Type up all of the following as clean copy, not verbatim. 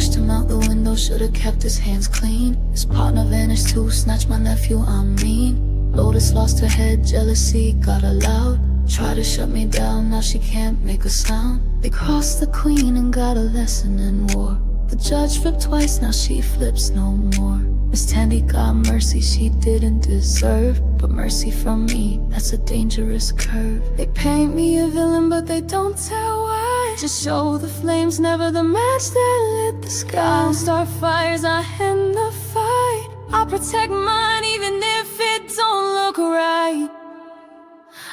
Pushed him out the window, should've kept his hands clean. His partner vanished too, snatched my nephew, I'm mean. Lotus lost her head, jealousy got her loud. Tried to shut me down, now she can't make a sound. They crossed the queen and got a lesson in war. The judge flipped twice, now she flips no more. Miss Tandy got mercy she didn't deserve, but mercy from me, that's a dangerous curve. They paint me a villain but they don't tell why. Just show the flames, never the match that lit the sky. Don't start fires, I end the fight. I'll protect mine even if it don't look right.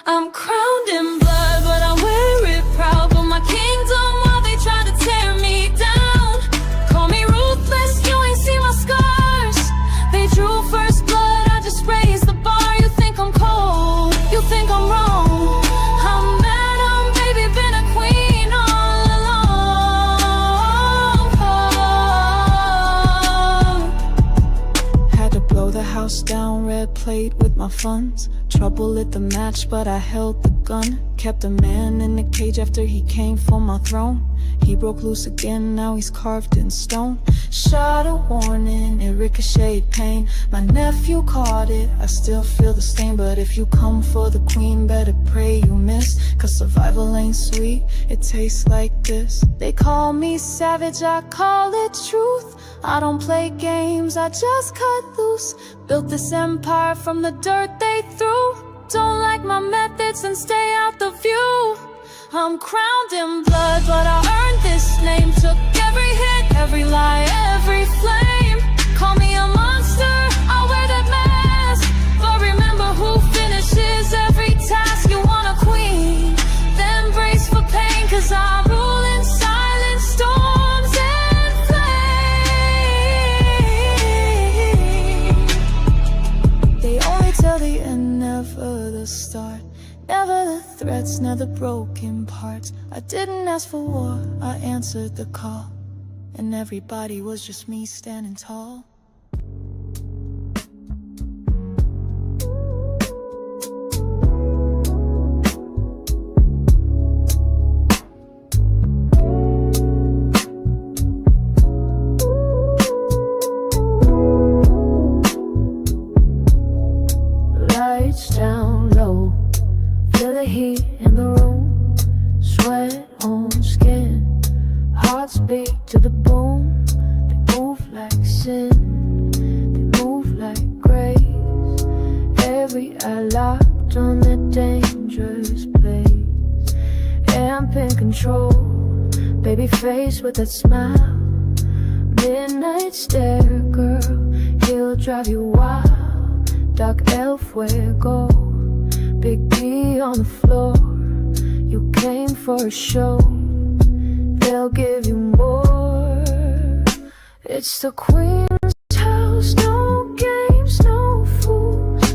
I'm crowned in blood but I wear it proud. But my kingdom while they try to tear me down. Call me ruthless, you ain't seen my scars. They drew first blood, I just raised the bar. You think I'm cold, you think I'm wrong. I'm Madam, baby, been a queen all along. Had to blow the house down, red plate with my funds. Trouble lit the match, but I held the gun. Kept a man in the cage after he came for my throne. He broke loose again, now he's carved in stone. Shot a warning, it ricocheted pain. My nephew caught it, I still feel the stain. But if you come for the queen, better pray you miss. Cause survival ain't sweet, it tastes like this. They call me savage, I call it truth. I don't play games, I just cut loose. Built this empire from the dirt they threw. Don't like my methods and stay out the view. I'm crowned in blood, but I earned this name. Took every hit, every lie, every flame. Call me a monster, I wear that mask. But remember who finishes every task. You want a queen, then brace for pain. Cause I rule in silence, storms and flame. They only tell the end, never the start. Never the threats, never the broken parts. I didn't ask for war, I answered the call. And everybody was just me standing tall. Lights down low, feel the heat in the room. Sweat on skin, hearts beat to the boom. They move like sin, they move like grace. Every eye locked on that dangerous place. Amp in control, baby face with that smile. Midnight stare, girl, he'll drive you wild. Dark elf, where go? Big D on the floor. You came for a show, they'll give you more. It's the queen's house, no games, no fools.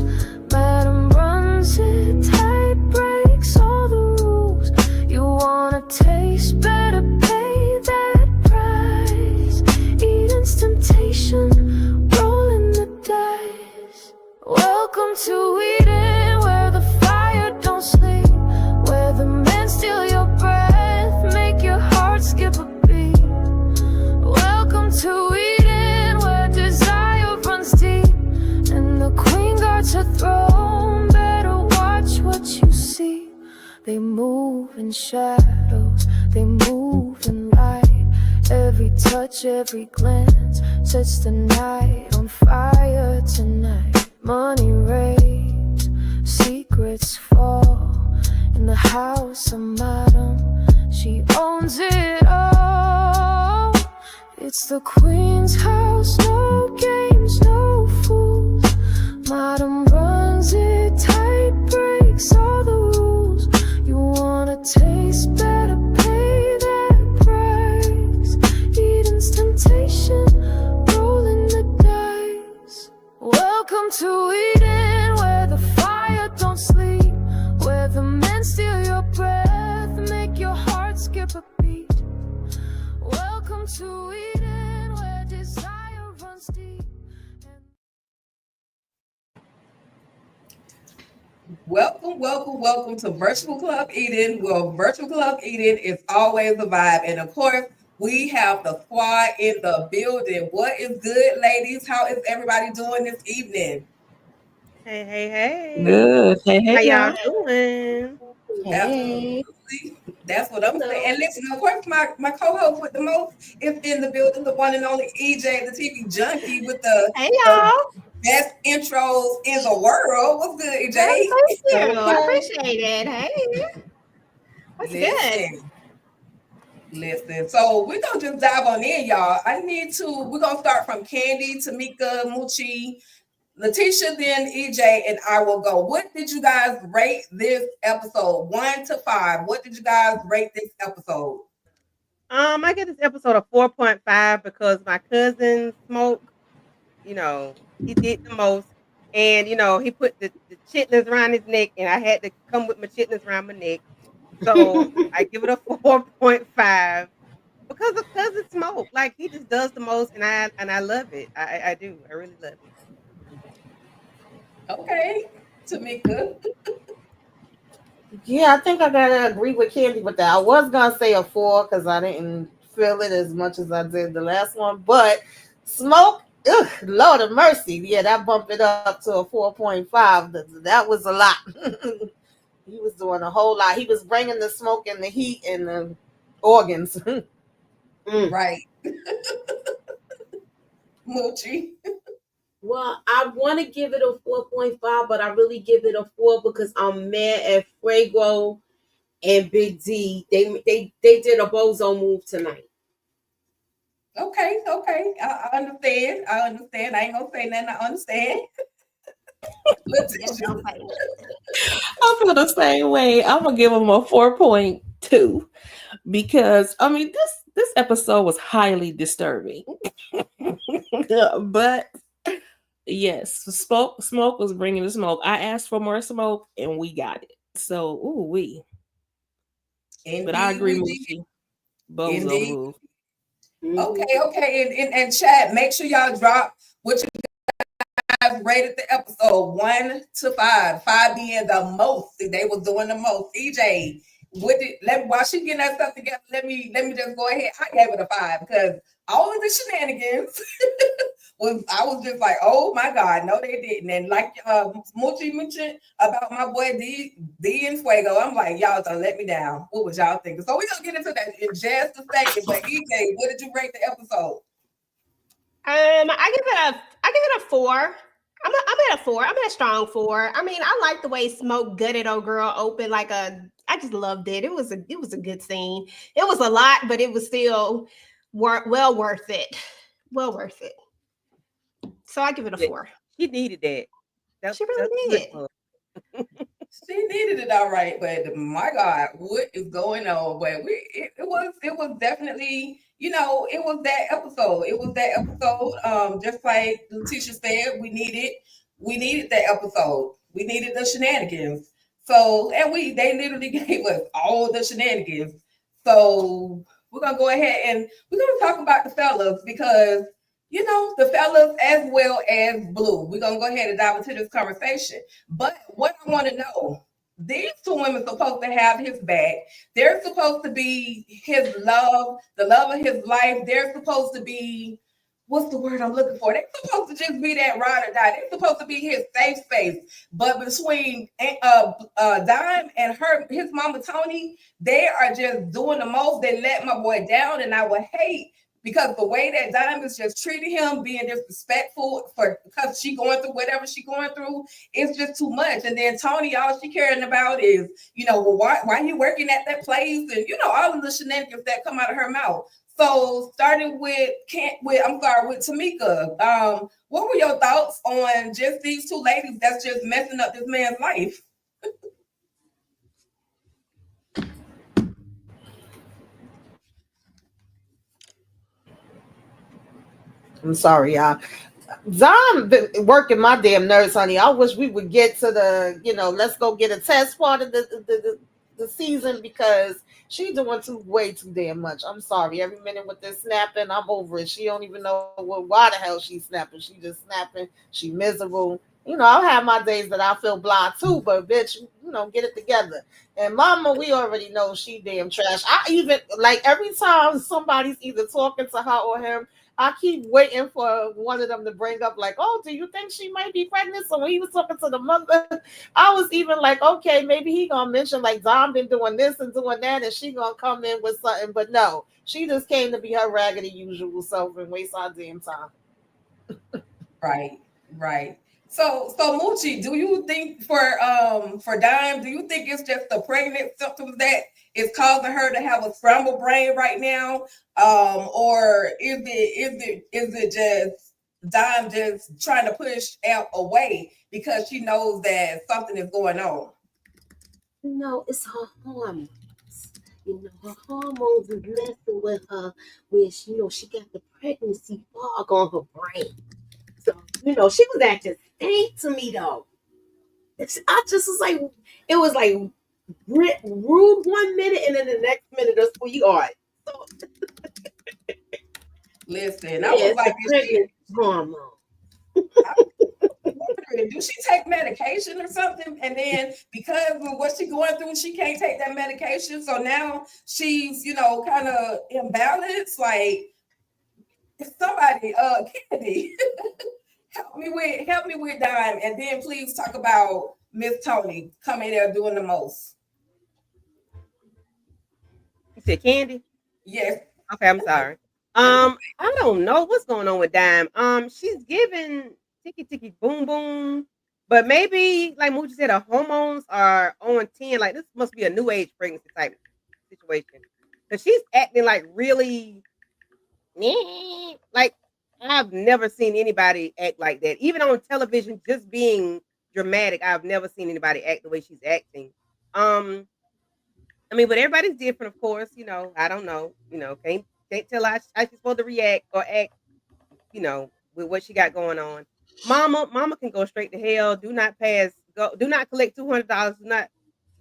Madam runs it tight, breaks all the rules. You wanna taste, better pay that price. Eden's temptation, rolling the dice. Welcome to Eden, where the fire don't sleep, where the men steal your breath, make your heart skip a beat. Welcome to Eden, where desire runs deep, and the queen guards her throne. Better watch what you see. They move in shadows, they move in light. Every touch, every glance sets the night on fire tonight. Money rains, secrets fall. In the house of Madam, she owns it all. It's the queen's house, no games, no fools. Madam runs it tight, breaks all the rules. You wanna taste, better pay that price. Eden's temptation, rolling the dice. Welcome to Eden, where the fire don't sleep, where the men steal your breath, make your heart skip a beat. Welcome to Eden, where desire runs deep. Welcome to Virtual Club Eden. Well, Virtual Club Eden is always the vibe. And of course, We have the squad in the building. What is good, ladies? How is everybody doing this evening? Hey. Good. Hey, hey, How y'all y'all. doing? Hey. Absolutely. That's what I'm saying. Hello. And listen, of course, my co-host with the most is in the building, the one and only EJ, the TV junkie with Hey, the y'all. best intros in the world. What's good, Well, EJ? thank you. Hey, I hey. appreciate it. Hey, what's good? Listen, listen. So we're gonna just dive on in, y'all. We're gonna start from Candy, Tamika, Muchi, Letitia, then EJ, and I will go. What did you guys rate this episode? 1 to 5. What did you guys rate this episode? I get this episode a 4.5 because my cousin Smoke, he did the most. And he put the chitlins around his neck, and I had to come with my chitlins around my neck. So I give it a 4.5 because of cousin Smoke. Like he just does the most, and I love it. I do. I really love it. Okay, Tamika. Yeah, I think I gotta agree with Candy with that. I was gonna say a 4 because I didn't feel it as much as I did the last one, but Smoke, ugh, Lord of mercy, yeah, that bumped it up to a 4.5. That was a lot. He was doing a whole lot. He was bringing the smoke and the heat and the organs. Right. Moochie. Well, I want to give it a 4.5, but I really give it a 4 because I'm mad at Fuego and Big D. They did a bozo move tonight. Okay. I understand. I ain't gonna say nothing. I understand. Just Letitia. don't say nothing. I feel the same way. I'm gonna give him a 4.2 because I mean this episode was highly disturbing. But yes, smoke was bringing the smoke. I asked for more smoke and we got it. So ooh we. But I Indeed, agree, we did. Moochie. Bozo Indeed. move. Mm-hmm. Okay. And chat, make sure y'all drop what you guys rated the episode 1 to 5. 5 being the most. They was doing the most. EJ, while she getting that stuff together, let me just go ahead. I gave it a 5 because all of the shenanigans I was just like, oh my God, no, they didn't. And like Muchi mentioned about my boy D and Fuego, I'm like, y'all don't let me down. What was y'all thinking? So we're gonna get into that in just a second. But EJ, what did you rate the episode? I give it a 4. I'm at a 4. I'm at a strong 4. I mean, I like the way Smoke gutted old girl open like a. I just loved it. It was a good scene. It was a lot, but it was still well worth it. Well worth it. So I give it a Yeah, 4. she needed that. She That's really good did. for her. She needed it all right, but my God, what is going on? But it was definitely, it was that episode. It was that episode. Just like Letitia said, we needed that episode. We needed the shenanigans. So and they literally gave us all the shenanigans. So we're gonna go ahead and we're gonna talk about the fellas because the fellas as well as Blue. We're gonna go ahead and dive into this conversation. But what I want to know, these two women supposed to have his back. They're supposed to be his love, the love of his life. They're supposed to be, what's the word I'm looking for? They're supposed to just be that ride or die. They're supposed to be his safe space. But between Dime and his mama Tony, they are just doing the most. They let my boy down, and I would hate because the way that Dime is just treating him, being disrespectful because she going through whatever she going through, it's just too much. And then Tony, all she caring about is, well, why you working at that place, and all of the shenanigans that come out of her mouth. So starting with Tamika, what were your thoughts on just these two ladies that's just messing up this man's life? I'm sorry, y'all. Zom been working my damn nerves, honey. I wish we would get to the, let's go get a test part of the season because she doing way too damn much. I'm sorry. Every minute with this snapping, I'm over it. She don't even know why the hell she's snapping. She just snapping. She miserable. I'll have my days that I feel blah too, but bitch, get it together. And Mama, we already know she damn trash. I even like every time somebody's either talking to her or him, I keep waiting for one of them to bring up, like, oh, do you think she might be pregnant? So when he was talking to the mother, I was even like, okay, maybe he gonna mention like Dom been doing this and doing that, and she gonna come in with something. But no, she just came to be her raggedy usual self and waste our damn time. Right. So Moochie, do you think for Dime, do you think it's just the pregnant symptoms that is causing her to have a scrambled brain right now? Or is it just Dime just trying to push Amp away because she knows that something is going on? No, it's her hormones. Her hormones is messing with her when she got the pregnancy fog on her brain. So, she was acting stank to me though. I just was like, it was like rude 1 minute and then the next minute a sweetheart. So, listen, I was like, hormone. Do she take medication or something? And then because of what she's going through, she can't take that medication. So now she's, kind of imbalanced. Like somebody, Candy, help me with Dime, and then please talk about Miss Tony coming there doing the most. You said Candy? Yes. Okay, I'm sorry. I don't know what's going on with Dime. She's giving ticky boom boom, but maybe like Moochie said, her hormones are on 10. Like this must be a new age pregnancy type situation because she's acting like really, like I've never seen anybody act like that. Even on television, just being dramatic, I've never seen anybody act the way she's acting. I mean, but everybody's different, of course. I don't know. Can't tell how she's supposed to react or act. With what she got going on. Mama can go straight to hell. Do not collect $200.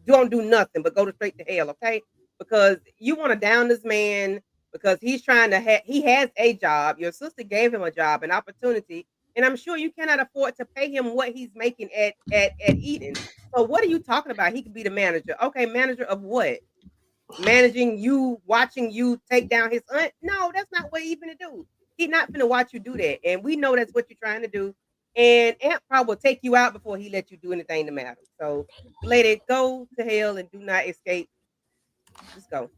Don't do nothing but go straight to hell, okay? Because you want to down this man because he's trying to he has a job. Your sister gave him a job, an opportunity, and I'm sure you cannot afford to pay him what he's making at Eden. So what are you talking about? He could be the manager. Okay, manager of what? Managing you, watching you take down his aunt? No, that's not what he's gonna do. He's not gonna watch you do that, and we know that's what you're trying to do. And Amp probably will take you out before he lets you do anything to matter. So, lady, go to hell and do not escape. Just go.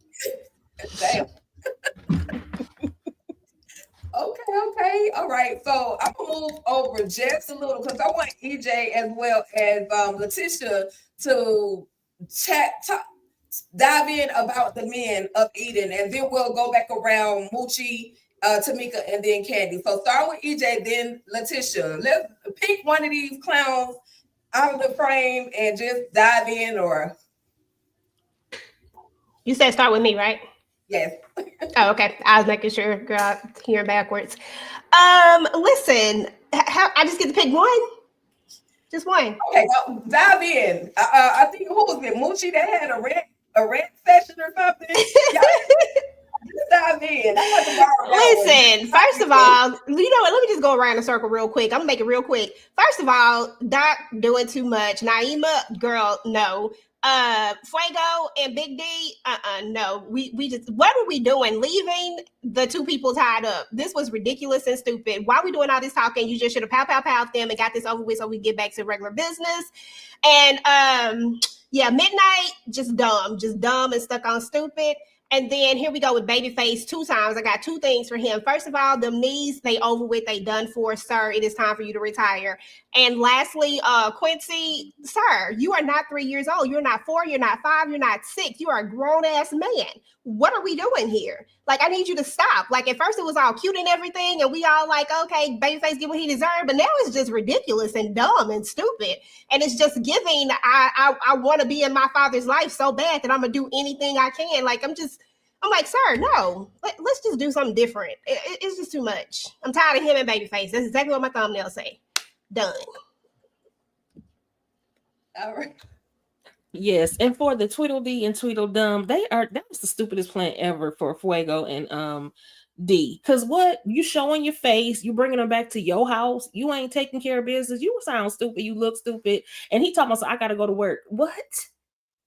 Damn. Okay. All right. So I'm gonna move over just a little because I want EJ as well as Letitia to dive in about the men of Eden, and then we'll go back around Moochie, Tamika, and then Candy. So start with EJ, then Letitia. Let's pick one of these clowns out of the frame and just dive in. Or you said start with me, right? Yes. Oh, okay. I was making sure, girl, hearing backwards. Listen, I just get to pick one. Just one. Okay, dive in. I think who was it? Moochie that had a rant session or something. Just dive in. Listen, first of all, let me just go around the circle real quick. I'm gonna make it real quick. First of all, Doc doing too much. Naima, girl, no. Fuego and Big D, no. We just, what are we doing? Leaving the two people tied up. This was ridiculous and stupid. Why are we doing all this talking? You just should have pow them and got this over with so we get back to regular business. And yeah, Midnight, just dumb and stuck on stupid. And then here we go with Babyface 2 times. I got 2 things for him. First of all, them knees, they over with, they done for, sir. It is time for you to retire. And lastly, Quincy, sir, you are not 3 years old. You're not 4, you're not 5, you're not 6. You are a grown-ass man. What are we doing here? Like, I need you to stop. Like, at first it was all cute and everything, and we all like, okay, Babyface get what he deserved, but now it's just ridiculous and dumb and stupid. And it's just giving, I want to be in my father's life so bad that I'm going to do anything I can. Like, I'm like, sir, no, let's just do something different. It's just too much. I'm tired of him and Babyface. That's exactly what my thumbnail say. Done. All right. Yes, and for the Tweedledee and Tweedledum, that was the stupidest plan ever for Fuego and D. Because what? You showing your face, you bringing them back to your house, you ain't taking care of business, you sound stupid, you look stupid. And he talking about, so I got to go to work. What?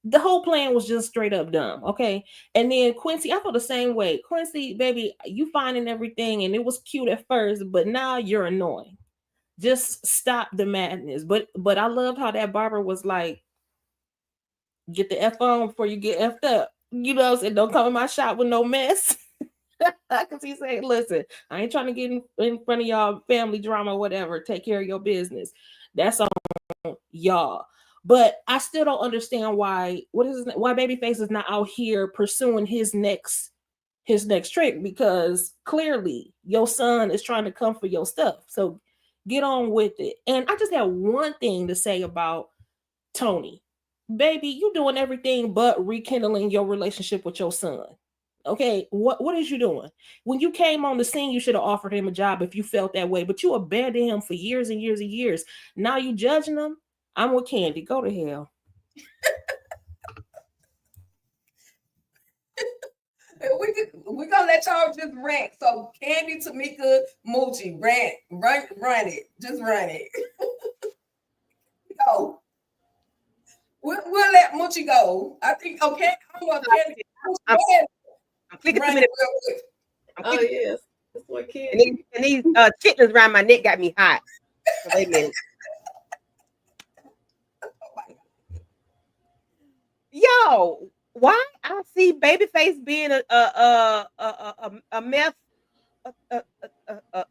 The whole plan was just straight up dumb. Okay. And then Quincy, I feel the same way. Quincy, baby, you finding everything and it was cute at first, but now you're annoying. Just stop the madness. But I loved how that barber was like, get the F on before you get F'd up. You know what I'm saying? Don't come in my shop with no mess. Because he said, listen, I ain't trying to get in front of y'all family drama or whatever. Take care of your business. That's on y'all. But I still don't understand why Babyface is not out here pursuing his next trick, because clearly your son is trying to come for your stuff. So get on with it. And I just have one thing to say about Tony. Baby, you doing everything but rekindling your relationship with your son. Okay, what is you doing? When you came on the scene, you should have offered him a job if you felt that way, but you abandoned him for years and years and years. Now you judging him? I'm with Candy. Go to hell. We're gonna let y'all just rant. So Candy, Tamika, Moochie, run it. Just run it. Go. We'll let Moochie go. I think okay. Candy. I'm clicking Run too it many. real quick. Oh yes, that's what Candy. And these chitlins around my neck got me hot. So wait a minute. Yo, why I see Babyface being a meth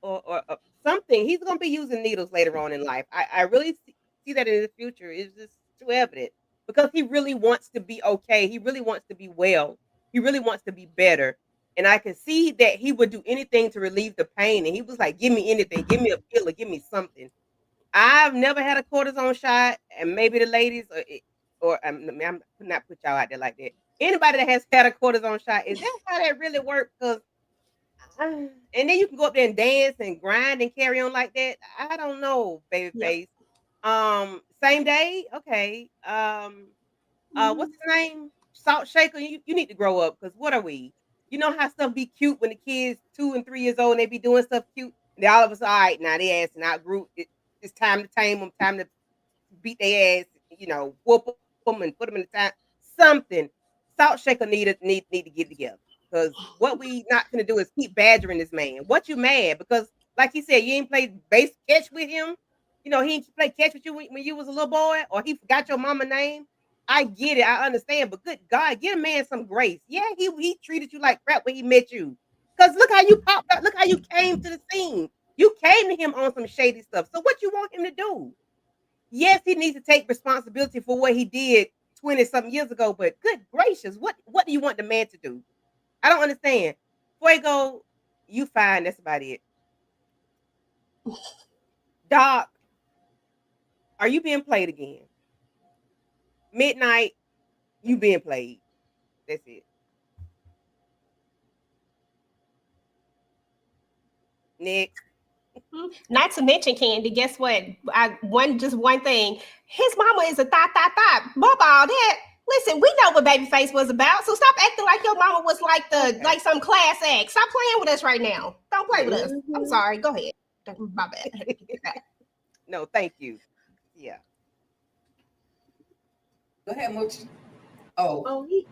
or something? He's gonna be using needles later on in life. I really see that in the future. It's just too evident, because he really wants to be okay. He really wants to be well. He really wants to be better. And I can see that he would do anything to relieve the pain. And he was like, give me anything, give me a pill or give me something. I've never had a cortisone shot, and maybe the ladies I'm not put y'all out there like that. Anybody that has had a cortisone shot, is that how that really works? Because and then you can go up there and dance and grind and carry on like that. I don't know, Babyface. Same day, okay. What's his name? Salt Shaker. You need to grow up, because what are we? You know how stuff be cute when the kids 2 and 3 years old and they be doing stuff cute. And they all of us, all right, now they ass and outgrew. It's time to tame them, time to beat their ass, whoop them and put them in the time. Something. Salt Shaker need to get together. Because what we not gonna do is keep badgering this man. What you mad? Because like he said, you ain't played base catch with him. He ain't play catch with you when you was a little boy, or he forgot your mama name. I get it, I understand, but good God, give a man some grace. Yeah, he treated you like crap when he met you. Because look how you popped up, look how you came to the scene. You came to him on some shady stuff. So what you want him to do? Yes, he needs to take responsibility for what he did 20-something years ago, but good gracious, what do you want the man to do? I don't understand. Fuego, you fine, that's about it. Doc, are you being played again? Midnight, you being played. That's it. Next. Not to mention, Candy, guess what? One thing. His mama is a thot. Bub all that. Listen, we know what Babyface was about, so stop acting like your mama was like some class act. Stop playing with us right now. Don't play with us. I'm sorry. Go ahead. My bad. No, thank you. Yeah. Go ahead, Moochie.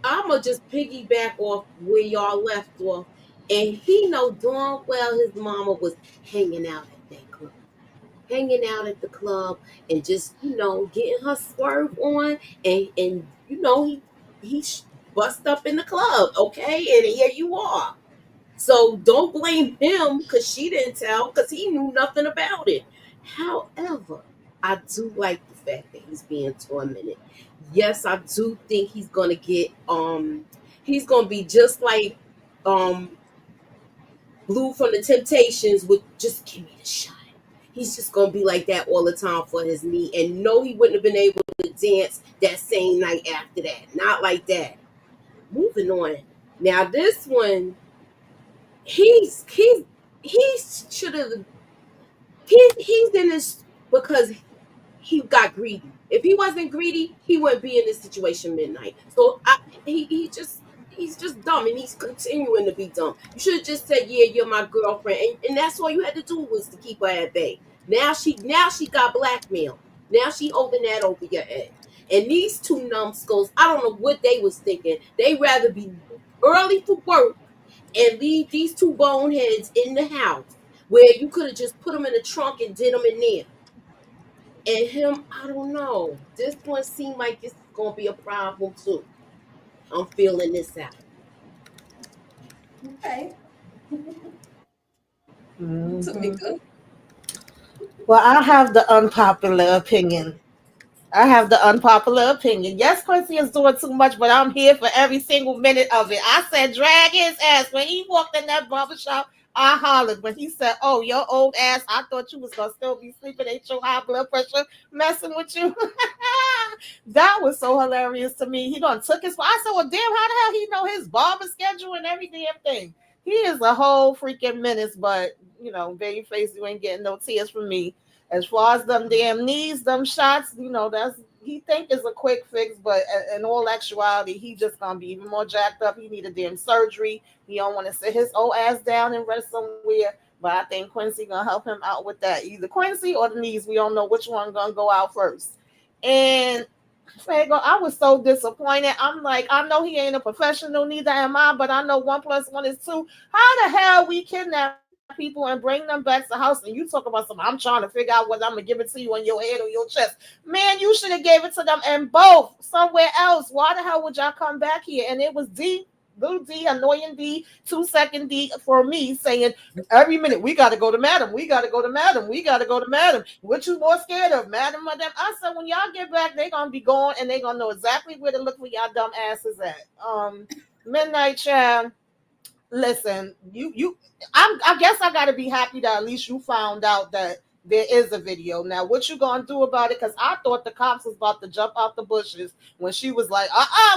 I'ma just piggyback off where y'all left off. And he know darn well his mama was hanging out at that club. Hanging out at the club and just, getting her swerve on. And he bust up in the club, okay? And here you are. So don't blame him because she didn't tell, because he knew nothing about it. However, I do like the fact that he's being tormented. Yes, I do think he's gonna get he's gonna be just like Blue from the Temptations with just give me the shot. He's just gonna be like that all the time for his knee. And no, he wouldn't have been able to dance that same night after that. Not like that. Moving on. Now this one, he should have he's in this because he got greedy. If he wasn't greedy, he wouldn't be in this situation midnight. So he just He's just dumb, and he's continuing to be dumb. You should have just said, "Yeah, you're my girlfriend," and that's all you had to do was to keep her at bay. Now she got blackmailed. Now she holding that over your head. And these two numbskulls, I don't know what they was thinking. They rather be early for work and leave these two boneheads in the house where you could have just put them in the trunk and did them in there. And him, I don't know. This one seemed like this is gonna be a problem too. I'm feeling this out. Okay. Mhm. Tamika. Well, I have the unpopular opinion. Yes, Quincy is doing too much, but I'm here for every single minute of it. I said, drag his ass. When he walked in that barbershop, I hollered. When he said, "Oh, your old ass, I thought you was going to still be sleeping. Ain't your high blood pressure messing with you?" That was so hilarious to me. He done took his. I said, "Well, damn, how the hell he know his barber schedule and every damn thing?" He is a whole freaking menace, but, babyface, you ain't getting no tears from me. As far as them damn knees, them shots, that's he think is a quick fix, but in all actuality, he just gonna be even more jacked up. He need a damn surgery. He don't want to sit his old ass down and rest somewhere. But I think Quincy gonna help him out with that. Either Quincy or the knees. We don't know which one gonna go out first. And Fago, I was so disappointed. I'm like, I know he ain't a professional, neither am I, but I know 1+1 is 2. How the hell we kidnap people and bring them back to the house, and you talk about something? I'm trying to figure out whether I'm gonna give it to you on your head or your chest. Man, you should have gave it to them in both somewhere else. Why the hell would y'all come back here? And it was D, little D, annoying D, 2-second D for me saying every minute, "We got to go to madam. We got to go to madam. We got to go to madam. What you more scared of, madam or them?" I said, when y'all get back, they gonna be gone and they gonna know exactly where to look for y'all dumb asses at. Midnight Child. Listen, I guess I gotta be happy that at least you found out that there is a video. Now, what you gonna do about it? Because I thought the cops was about to jump out the bushes when she was like,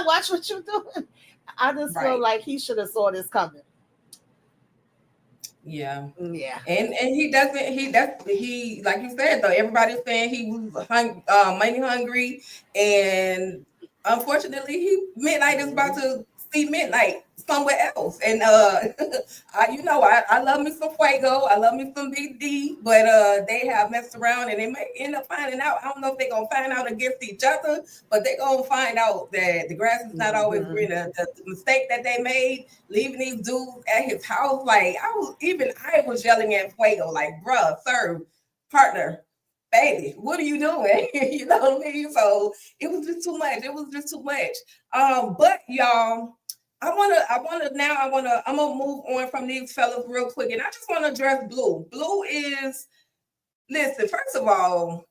watch what you doing. I just feel like he should have saw this coming. Yeah. Yeah. And he doesn't, he like you said though, everybody's saying he was money hungry, and unfortunately Midnight is about to see Midnight somewhere else. And I love me some Fuego, I love me some Big D, but they have messed around and they may end up finding out. I don't know if they're gonna find out against each other, but they're gonna find out that the grass is not always greener. The mistake that they made leaving these dudes at his house, like I was yelling at Fuego, like, bruh, sir, partner, baby, what are you doing? You know what I mean? So it was just too much. But y'all, I'm gonna move on from these fellas real quick, and I just want to address Blue. Blue is, listen, first of all,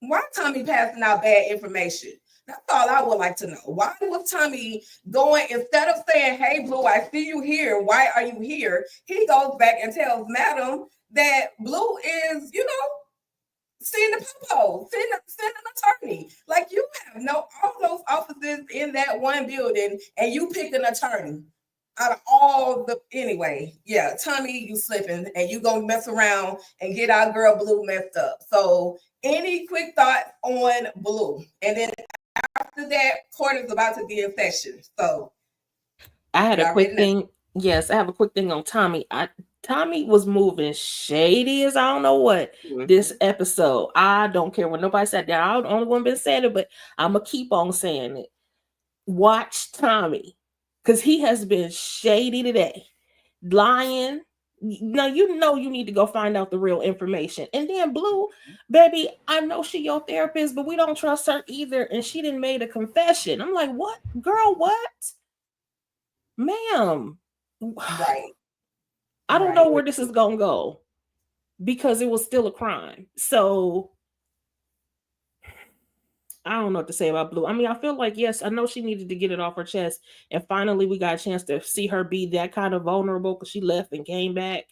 why Tommy passing out bad information? That's all I would like to know. Why was Tommy going, instead of saying, "Hey, Blue, I see you here. Why are you here?" He goes back and tells Madam that Blue is, seeing the popo, send an attorney. Like, you have all those offices in that one building, and you pick an attorney out of all the, anyway. Yeah, Tommy, you slipping, and you gonna mess around and get our girl Blue messed up. So, any quick thoughts on Blue? And then after that, court is about to be in session. So, I had a quick thing. Yes, I have a quick thing on Tommy. Tommy was moving shady as I don't know what this episode. I don't care what nobody said. I'm the only one been saying it, but I'm gonna keep on saying it. Watch Tommy, because he has been shady today, lying. Now you need to go find out the real information. And then Blue, baby, I know she your therapist, but we don't trust her either. And she didn't made a confession. I'm like, what, girl? What, ma'am? Right. I don't know where this is gonna go, because it was still a crime. So I don't know what to say about Blue. I mean, I feel like, yes, I know she needed to get it off her chest, and finally we got a chance to see her be that kind of vulnerable, because she left and came back,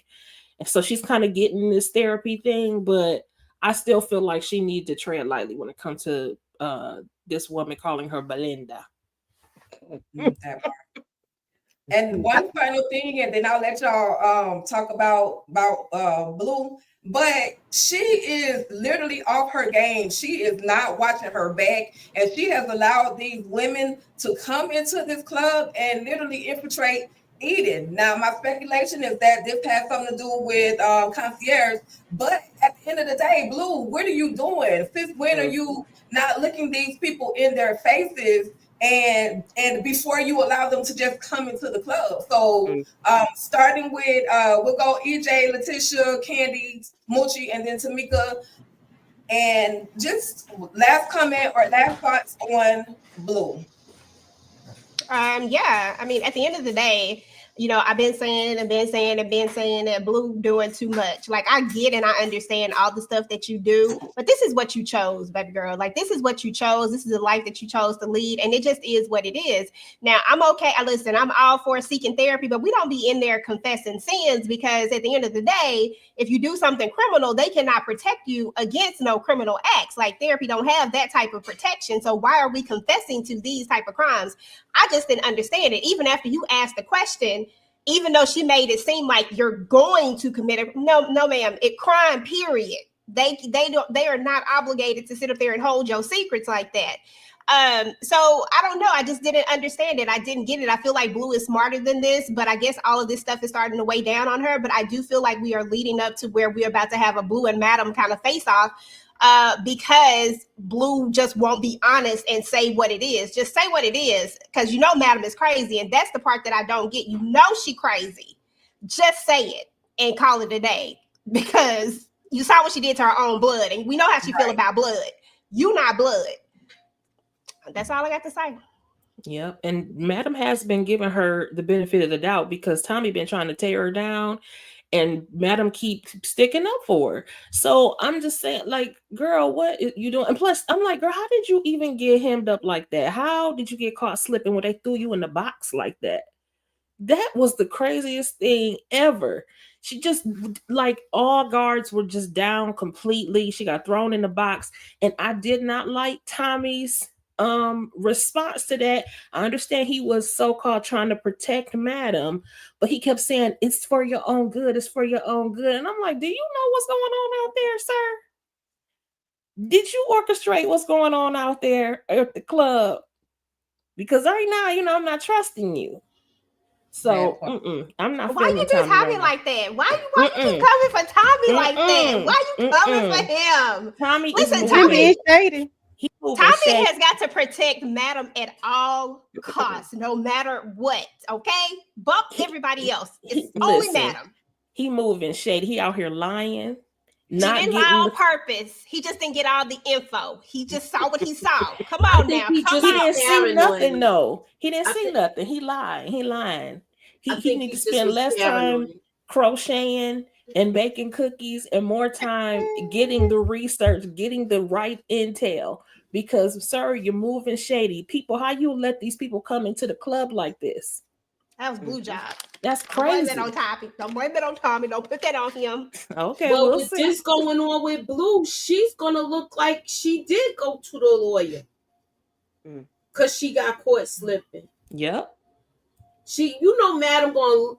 and so she's kind of getting this therapy thing. But I still feel like she needs to tread lightly when it comes to this woman calling her Belinda. That part. And one final thing, and then I'll let y'all talk about Blue. But she is literally off her game. She is not watching her back, and she has allowed these women to come into this club and literally infiltrate Eden. Now, my speculation is that this has something to do with concierge. But at the end of the day, Blue, what are you doing? Since when are you not looking these people in their faces? And before you allow them to just come into the club. So starting with we'll go EJ, Letitia, Candy, Mochi, and then Tamika. And just last comment or last thoughts on Blue. Yeah, I mean, at the end of the day, you know, I've been saying that Blue doing too much. Like, I get and I understand all the stuff that you do, but this is what you chose, baby girl. Like, this is what you chose. This is the life that you chose to lead, and it just is what it is. Now, I'm okay. Listen, I'm all for seeking therapy, but we don't be in there confessing sins, because at the end of the day, if you do something criminal, they cannot protect you against no criminal acts. Like, therapy don't have that type of protection. So why are we confessing to these type of crimes? I just didn't understand it. Even after you asked the question, even though she made it seem like you're going to commit it, no, ma'am, it crime, period. They are not obligated to sit up there and hold your secrets like that. So I don't know. I just didn't understand it. I didn't get it. I feel like Blue is smarter than this, but I guess all of this stuff is starting to weigh down on her. But I do feel like we are leading up to where we're about to have a Blue and Madam kind of face off. Because Blue just won't be honest and say what it is. Just say what it is, because you know Madam is crazy, and that's the part that I don't get. You know she crazy. Just say it and call it a day, because you saw what she did to her own blood, and we know how she feel about blood. You not blood. That's all I got to say. Yep. And Madam has been giving her the benefit of the doubt, because Tommy been trying to tear her down, and Madam keeps sticking up for her. So I'm just saying, like, girl, what are you doing? And plus, I'm like, girl, how did you even get hemmed up like that? How did you get caught slipping when they threw you in the box like that? That was the craziest thing ever. She just, like, all guards were just down completely. She got thrown in the box, and I did not like Tommy's response to that. I understand he was so-called trying to protect Madam, but he kept saying, it's for your own good, it's for your own good. And I'm like, do you know what's going on out there, sir? Did you orchestrate what's going on out there at the club? Because right now, you know, I'm not trusting you. So I'm not. Why you do Tommy like that? Why you keep coming for Tommy like that? Why you coming for him? Tommy, listen, Tommy is shady. Tommy has got to protect Madam at all costs, no matter what. Okay, bump everybody else. It's only Madam. He moving shady. He out here lying. He didn't lie on purpose. He just didn't get all the info. He just saw what he saw. Come on now. He didn't see nothing. No, he didn't see nothing. He lied. He lying. He need to spend less time crocheting and baking cookies and more time getting the research, getting the right intel. Because, sir, you're moving shady. People, how you let these people come into the club like this? That was Blue job. That's crazy. Don't blame it on Tommy. Don't put that on him. Okay. Well, with this going on with Blue, she's gonna look like she did go to the lawyer because she got caught slipping. Yep. She, you know, Madam gonna,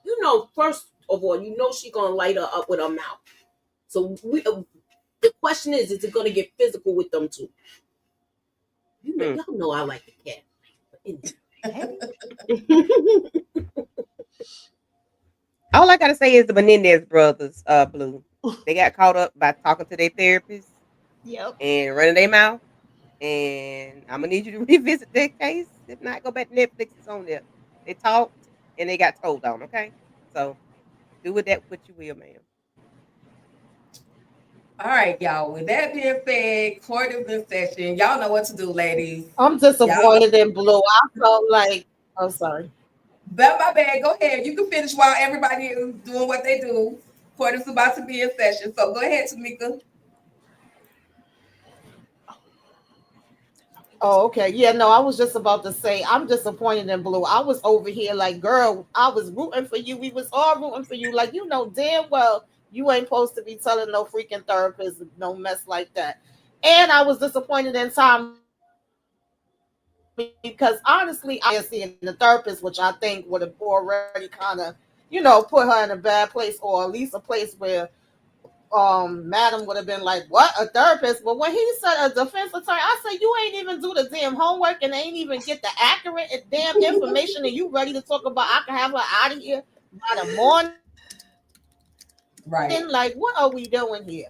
you know, first of all, you know, she gonna light her up with her mouth. So the question is it gonna get physical with them too? You know, y'all know I like the cat. All I gotta say is the Menendez brothers, Blue. They got caught up by talking to their therapist. Yep. And running their mouth. And I'm gonna need you to revisit their case. If not, go back to Netflix. It's on there. They talked and they got told on. Okay, so do with that what you will, ma'am. All right, y'all. With that being said, court is in session. Y'all know what to do, ladies. I'm disappointed in Blue. I felt like, oh, sorry. But my bad. Go ahead. You can finish while everybody is doing what they do. Court is about to be in session. So go ahead, Tamika. Oh, okay. Yeah, no, I was just about to say, I'm disappointed in Blue. I was over here like, girl, I was rooting for you. We was all rooting for you. Like, you know damn well you ain't supposed to be telling no freaking therapist no mess like that. And I was disappointed in Tommy because honestly, I see in the therapist, which I think would have already kind of, you know, put her in a bad place, or at least a place where Madam would have been like, what, a therapist? But when he said a defense attorney, I said, you ain't even do the damn homework and ain't even get the accurate damn information, and you ready to talk about I can have her out of here by the morning? Right. Like, what are we doing here?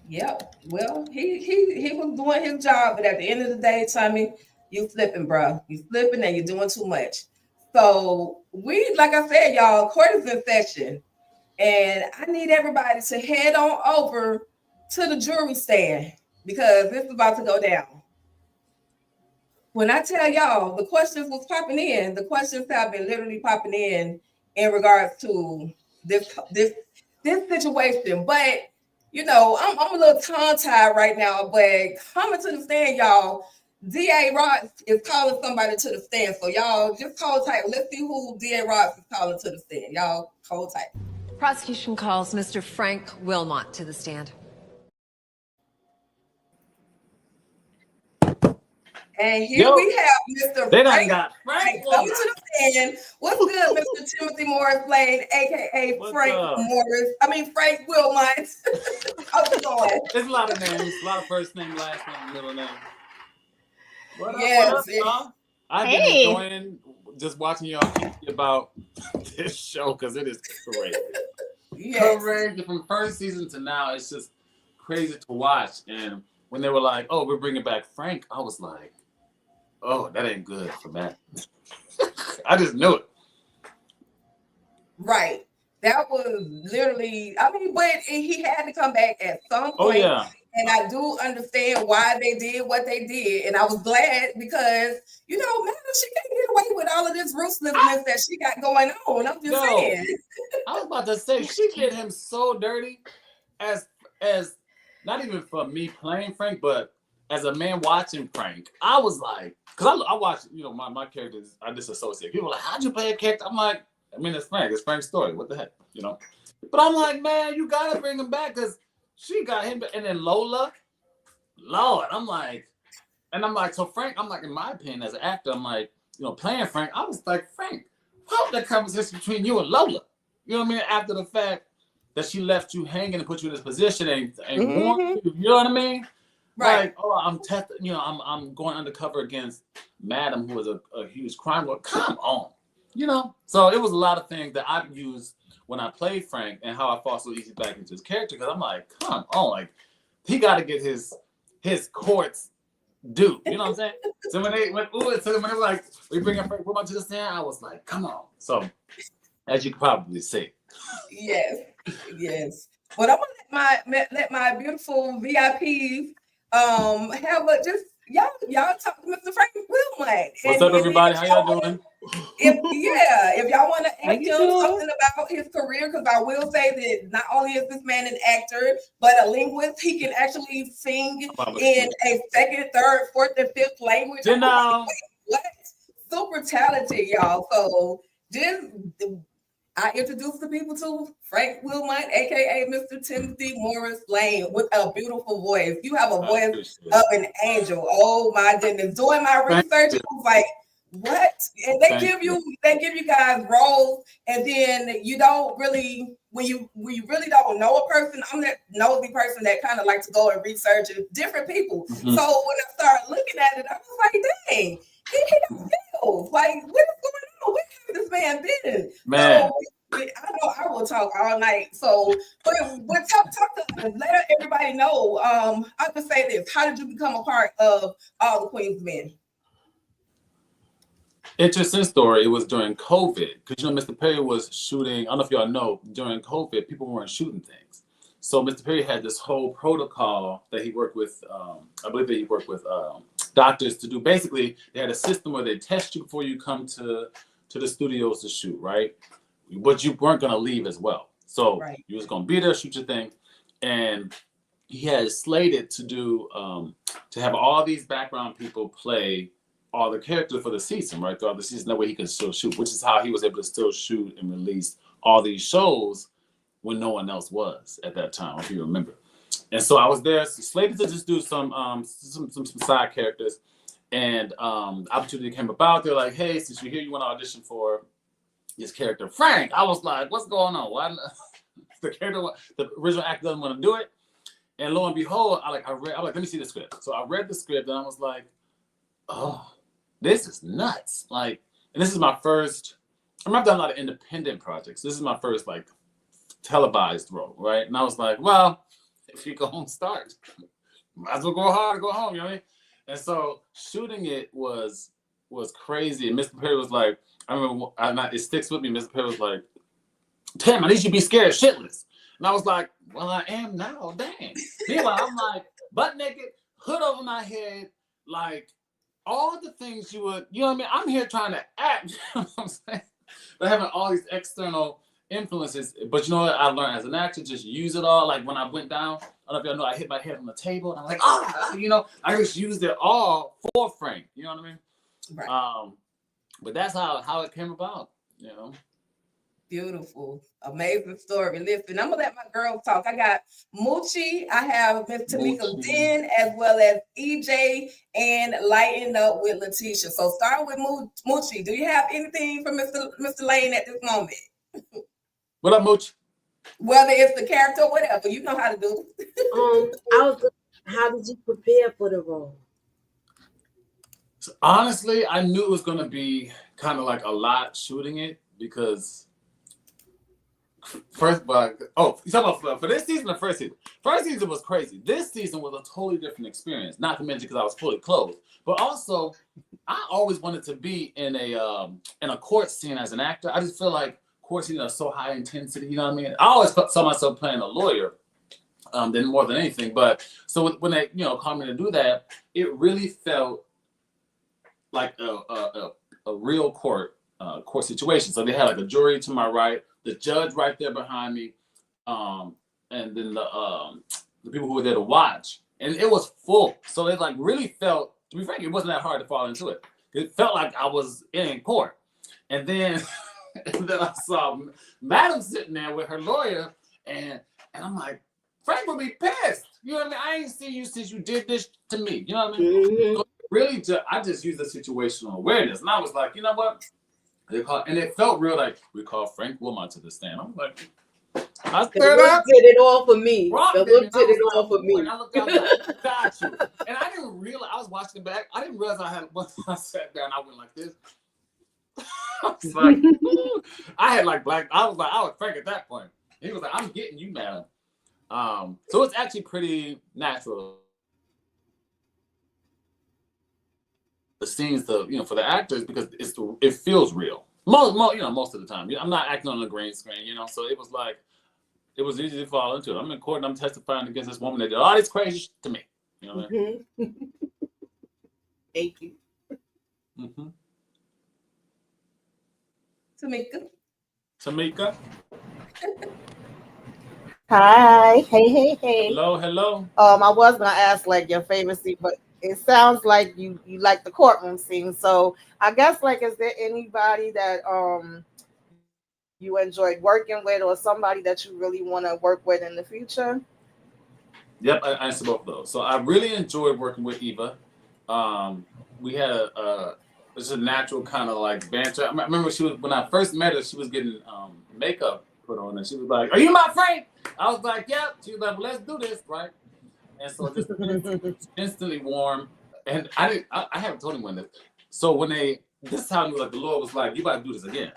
Yep. Well, he was doing his job, but at the end of the day, Tommy, you flipping, bro. You flipping and you're doing too much. So we, like I said, y'all, court is in session, and I need everybody to head on over to the jury stand because this is about to go down. When I tell y'all the questions was popping in, the questions have been literally popping in regards to this situation. But you know, I'm a little tongue-tied right now, but coming to the stand, y'all, D.A. Ross is calling somebody to the stand. So y'all just hold tight. Let's see who D.A. Ross is calling to the stand. Y'all hold tight. Prosecution calls Mr. Frank Wilmot to the stand. And here we have Mr. They done Frank got Frank coming to the stand. What's good, Mr. Timothy Morris Lane, aka Frank Wilmot. How's it going? There's a lot of names, a lot of first name, last name, middle name. What up, Yes, what up, y'all? I've been enjoying just watching y'all think about this show because it is crazy. Yes. Crazy from first season to now. It's just crazy to watch. And when they were like, "Oh, we're bringing back Frank," I was like, "Oh, that ain't good for Matt." I just knew it. Right. That was literally, I mean, but he had to come back at some point. Oh, yeah. And I do understand why they did what they did. And I was glad because, you know, man, she can't get away with all of this ruthlessness that she got going on. I'm just saying. I was about to say, she did him so dirty as not even for me playing Frank, but as a man watching Frank. I was like, because I watch, you know, my characters, I disassociate. People are like, how'd you play a character? I'm like, I mean, it's Frank. It's Frank's story. What the heck, you know? But I'm like, man, you got to bring him back because she got him. And then Lola, Lord, I'm like, so Frank, I'm like, in my opinion, as an actor, I'm like, you know, playing Frank, I was like, Frank, what that conversation between you and Lola? You know what I mean? After the fact that she left you hanging and put you in this position and warned you, you know what I mean? Right. Like, oh, I'm going undercover against Madam, who was a huge crime lord. Come on. You know? So it was a lot of things that I've used when I played Frank and how I fall so easy back into his character. Because I'm like, come on, like, he got to get his courts due. You know what I'm saying? So when they were like, we bring up Frank Wilmot to the stand, I was like, come on. So, as you could probably see. Yes. But I'm gonna let my beautiful VIPs have a just y'all talk to Mr. Frank Wilmot. What's up, everybody? How y'all doing? If y'all want to ask him something about his career, because I will say that not only is this man an actor, but a linguist. He can actually sing in a second, third, fourth, and fifth language. You know. What? Super talented, y'all. So just I introduced the people to Frank Wilmot, aka Mr. Timothy Morris Lane, with a beautiful voice. You have a voice of an angel. Oh my goodness! Doing my research, I was like, what? And they give you guys roles, and then you don't really, when you really don't know a person. I'm that nosy person that kind of like to go and research different people. So when I started looking at it, I was like, dang, he feels like what is going on? Where has this man been? Man. So, I know I will talk all night. So, but talk to let everybody know. I could say this: how did you become a part of Allthequeensmen? Interesting story. It was during COVID because you know Mr. Perry was shooting. I don't know if y'all know. During COVID, people weren't shooting things. So Mr. Perry had this whole protocol that he worked with. I believe that he worked with doctors to do. Basically, they had a system where they test you before you come to the studios to shoot, right? But you weren't going to leave as well. So you was going to be there, shoot your thing. And he had slated to do, to have all these background people play all the characters for the season, right? Throughout the season, that way he could still shoot, which is how he was able to still shoot and release all these shows when no one else was at that time, if you remember. And so I was there slated to just do some side characters. And opportunity came about. They're like, hey, since you're here, you want to audition for this character, Frank. I was like, what's going on? Why the original actor doesn't want to do it? And lo and behold, I'm like, let me see the script. So I read the script and I was like, oh, this is nuts. Like, and this is my first, I've done a lot of independent projects. This is my first like televised role, right? And I was like, well, if you go home, start. Might as well go hard or go home, you know what I mean? And so shooting it was crazy. And Mr. Perry was like, I remember, it sticks with me. Mr. Perry was like, damn, I need you to be scared shitless. And I was like, well, I am now, dang. Meanwhile, I'm like, butt naked, hood over my head, like all the things you would, you know what I mean? I'm here trying to act, you know what I'm saying? But having all these external influences. But you know what I learned as an actor? Just use it all. Like when I went down, I don't know if y'all know, I hit my head on the table and I'm like, you know, I just used it all for Frank. You know what I mean? Right. But that's how it came about, you know. Beautiful, amazing story. Listen, I'm gonna let my girls talk. I got Moochie, I have Miss Tamika Den, as well as EJ, and lighting up with Letitia. So start with Moochie. Do you have anything for Mr. Lane at this moment? What up, Mooch? Whether it's the character or whatever, you know how to do it. How did you prepare for the role? So honestly, I knew it was gonna be kind of like a lot shooting it because you talking about for this season or first season? First season was crazy. This season was a totally different experience. Not to mention because I was fully clothed, but also I always wanted to be in a court scene as an actor. I just feel like court scenes are so high intensity. You know what I mean? I always saw myself playing a lawyer, than more than anything. But so when they called me to do that, it really felt like a real court situation. So they had like a jury to my right, the judge right there behind me, and then the people who were there to watch, and it was full. So it like really felt, to be frank, it wasn't that hard to fall into it. It felt like I was in court, and then I saw Madam sitting there with her lawyer, and I'm like, Frank would be pissed. You know what I mean? I ain't seen you since you did this to me. You know what I mean? Mm-hmm. So really, I just used the situational awareness, and I was like, you know what? And it felt real, like we called Frank Wilmot to the stand. I'm like, I did it all for me. The look did it all for me. I looked out like, got you. And I didn't realize, I was watching back. I didn't realize once I sat down, I went like this. I was like, I had like I was Frank at that point. He was like, I'm getting you, man. So it's actually pretty natural. The scenes for the actors, because it feels real. Most of the time. I'm not acting on a green screen, so it was like, it was easy to fall into it. I'm in court and I'm testifying against this woman that did all this crazy shit to me. You know what I mean? Thank you. Mm-hmm. Tamika. Hi. Hey. Hello. I was gonna ask like your favorite scene, but it sounds like you like the courtroom scene. So I guess like, is there anybody that you enjoyed working with, or somebody that you really want to work with in the future? Yep, I answered both of those. So I really enjoyed working with Eva. We had it's a natural kind of like banter. I remember when I first met her, she was getting makeup put on, and she was like, "Are you my Frank?" I was like, "Yep." She was like, "Well, let's do this, right?" And so just instantly warm. And I haven't told anyone this. So when this time, like the Lord was like, "You got to do this again."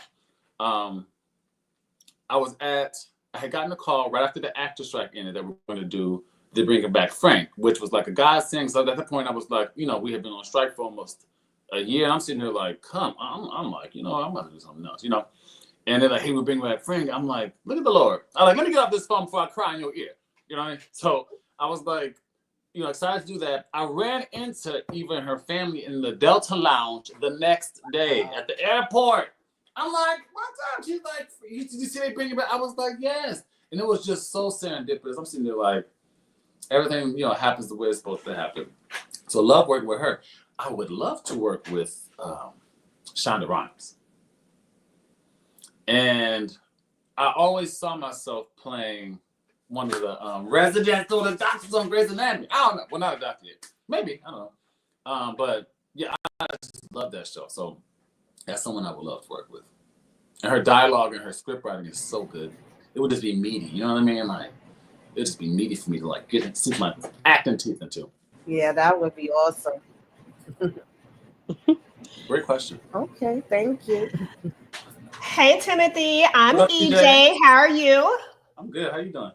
I had gotten a call right after the actor strike ended that we were going to do the Bringing Back Frank, which was like a godsend. So at that point, I was like, we had been on strike for almost a year, and I'm sitting here like, I'm like, I'm about to do something else, And they're like, "Hey, we're bringing back Frank." I'm like, look at the Lord. I'm like, let me get off this phone before I cry in your ear. You know what I mean? So I was like, excited to do that. I ran into Eva and her family in the Delta Lounge the next day at the airport. I'm like, what's up? She's like, did you see they bring you back? I was like, yes. And it was just so serendipitous. I'm sitting there like, everything, happens the way it's supposed to happen. So love working with her. I would love to work with Shonda Rhimes. And I always saw myself playing one of the residents or the doctors on Grey's Anatomy. I don't know. Well, not a doctor yet. Maybe. I don't know. But yeah, I just love that show. So that's someone I would love to work with. And her dialogue and her script writing is so good. It would just be meaty. You know what I mean? Like, it'd just be meaty for me to like get sink my acting teeth into. Yeah, that would be awesome. Great question. Okay, thank you. Hey, Timothy. I'm Hello, EJ. EJ. How are you? I'm good. How you doing?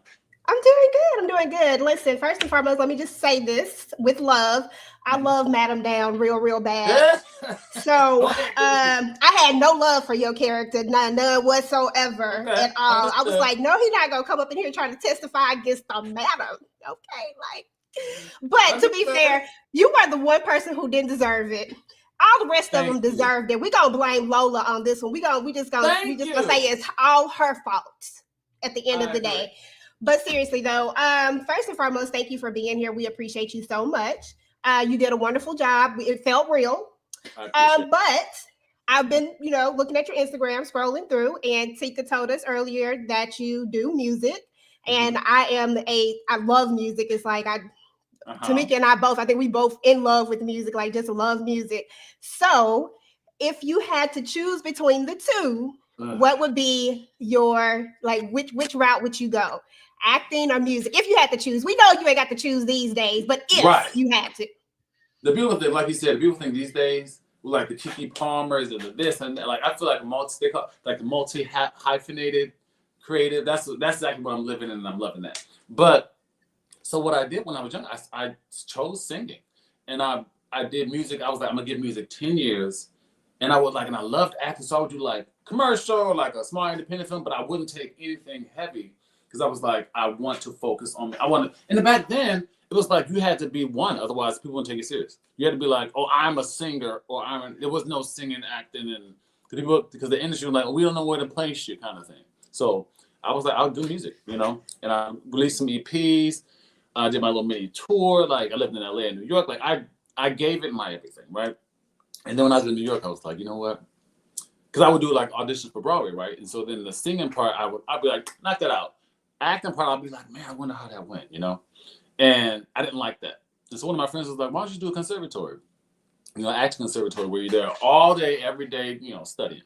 I'm doing good. I'm doing good. Listen, first and foremost, let me just say this with love. I love Madam Down real bad. So I had no love for your character, none whatsoever at all. I was like, no, he's not gonna come up in here trying to testify against the madam. Okay, like, but to be fair, you were the one person who didn't deserve it. All the rest of them deserved it. We gonna blame Lola on this one. We just gonna say it's all her fault at the end of the day. But seriously though, first and foremost, thank you for being here. We appreciate you so much. You did a wonderful job. It felt real. But I've been, looking at your Instagram, scrolling through, and Tika told us earlier that you do music. And I love music. It's like Tamika and I both, I think we both in love with music, like just love music. So if you had to choose between the two, what would be your, like, which route would you go? Acting or music? If you had to choose. We know you ain't got to choose these days, but if you had to. The beautiful thing, like you said, the beautiful thing these days, like the Kiki Palmers and the this and that, like I feel like the multi-hyphenated creative. That's exactly what I'm living in, and I'm loving that. But so what I did when I was young, I chose singing, and I did music. I was like, I'm gonna give music 10 years, and I loved acting, so I would do like commercial, like a small independent film, but I wouldn't take anything heavy because I was like, I want to focus on me. And back then it was like you had to be one, otherwise people wouldn't take you serious. You had to be like, oh, I'm a singer, or there was no singing, acting, and because the industry was like, we don't know where to place you, kind of thing. So I was like, I'll do music, and I released some EPs. I did my little mini tour. Like I lived in LA and New York. Like I gave it my everything, right? And then when I was in New York, I was like, you know what? Because I would do like auditions for Broadway, right? And so then the singing part, I'd be like, knock that out. Acting part, I'd be like, man, I wonder how that went, And I didn't like that. And so one of my friends was like, why don't you do a conservatory? Acting conservatory where you're there all day, every day, studying.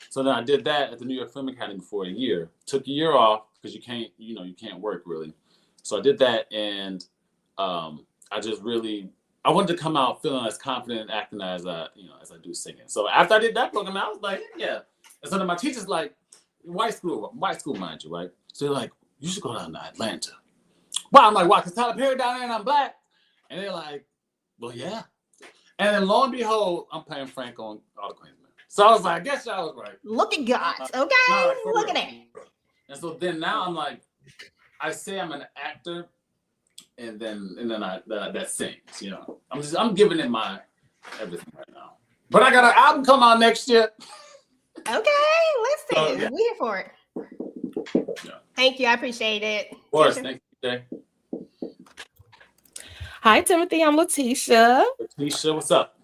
So then I did that at the New York Film Academy for a year. Took a year off because you can't work really. So I did that, and I wanted to come out feeling as confident in acting as I do singing. So after I did that program, I was like, yeah. And so then my teacher's like, white school, mind you, right? So they're like, you should go down to Atlanta. Wow, I'm like, why? Because Tyler Perry down there and I'm black. And they're like, well, yeah. And then lo and behold, I'm playing Frank on Allthequeensmen. So I was like, I guess y'all was right. Look at God, okay? Look at that. And so then now I'm like, I say I'm an actor, and then that sings, I'm giving it my everything right now. But I got an album come out next year. Okay, listen, we're here for it. Yeah. Thank you, I appreciate it. Of course, thank you, Jay. Hi, Timothy. I'm Letitia. Letitia, what's up?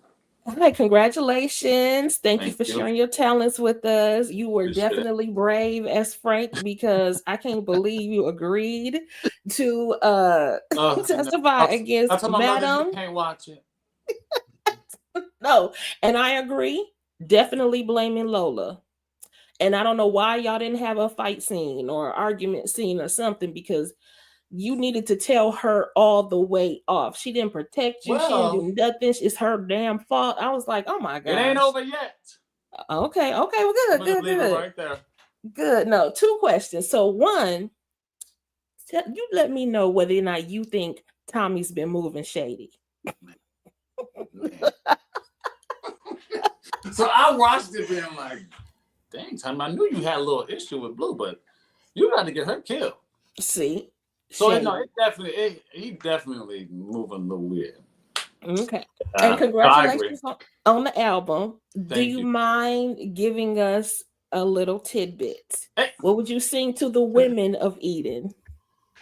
Hi, congratulations. Thank you for sharing your talents with us. You were definitely brave as Frank, because I can't believe you agreed to testify against Madam. Can't watch it. No, and I agree. Definitely blaming Lola. And I don't know why y'all didn't have a fight scene or argument scene or something, because you needed to tell her all the way off. She didn't protect you. She didn't do nothing. It's her damn fault. I was like, oh my God. It ain't over yet. Okay. Well, good. Right there. Good. No, 2 questions. So one, you let me know whether or not you think Tommy's been moving shady. So I watched it being like, dang, Tommy, I knew you had a little issue with Blue, but you got to get her killed. See? So he definitely moving a little weird. Okay. And congratulations on the album. Do you mind giving us a little tidbit? Hey. What would you sing to the women of Eden?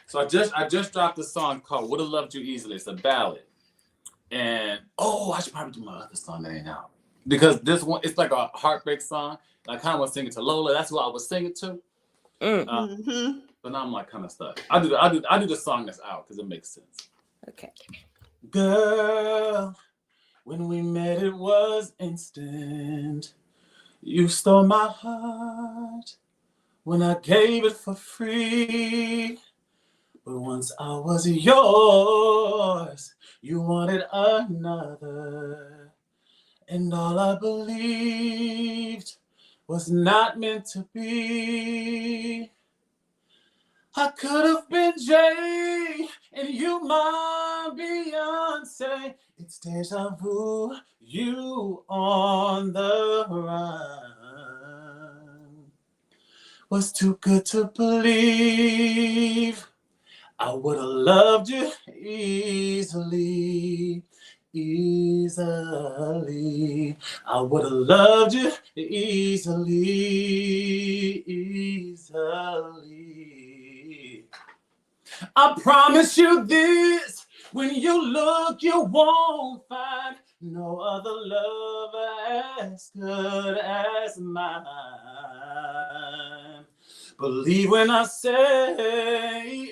So I just dropped a song called "Would Have Loved You Easily." It's a ballad, and I should probably do my other song that ain't out, because this one, it's like a heartbreak song. I kind of want to sing it to Lola. That's what I was singing to. but now I'm like kind of stuck. I do the song that's out because it makes sense. Okay. Girl, when we met, it was instant. You stole my heart when I gave it for free. But once I was yours, you wanted another. And all I believed was not meant to be. I could have been Jay and you my Beyonce. It's deja vu, you on the run. Was too good to believe. I would have loved you easily. I would have loved you easily. I promise you this, when you look, you won't find no other love as good as mine. Believe when I say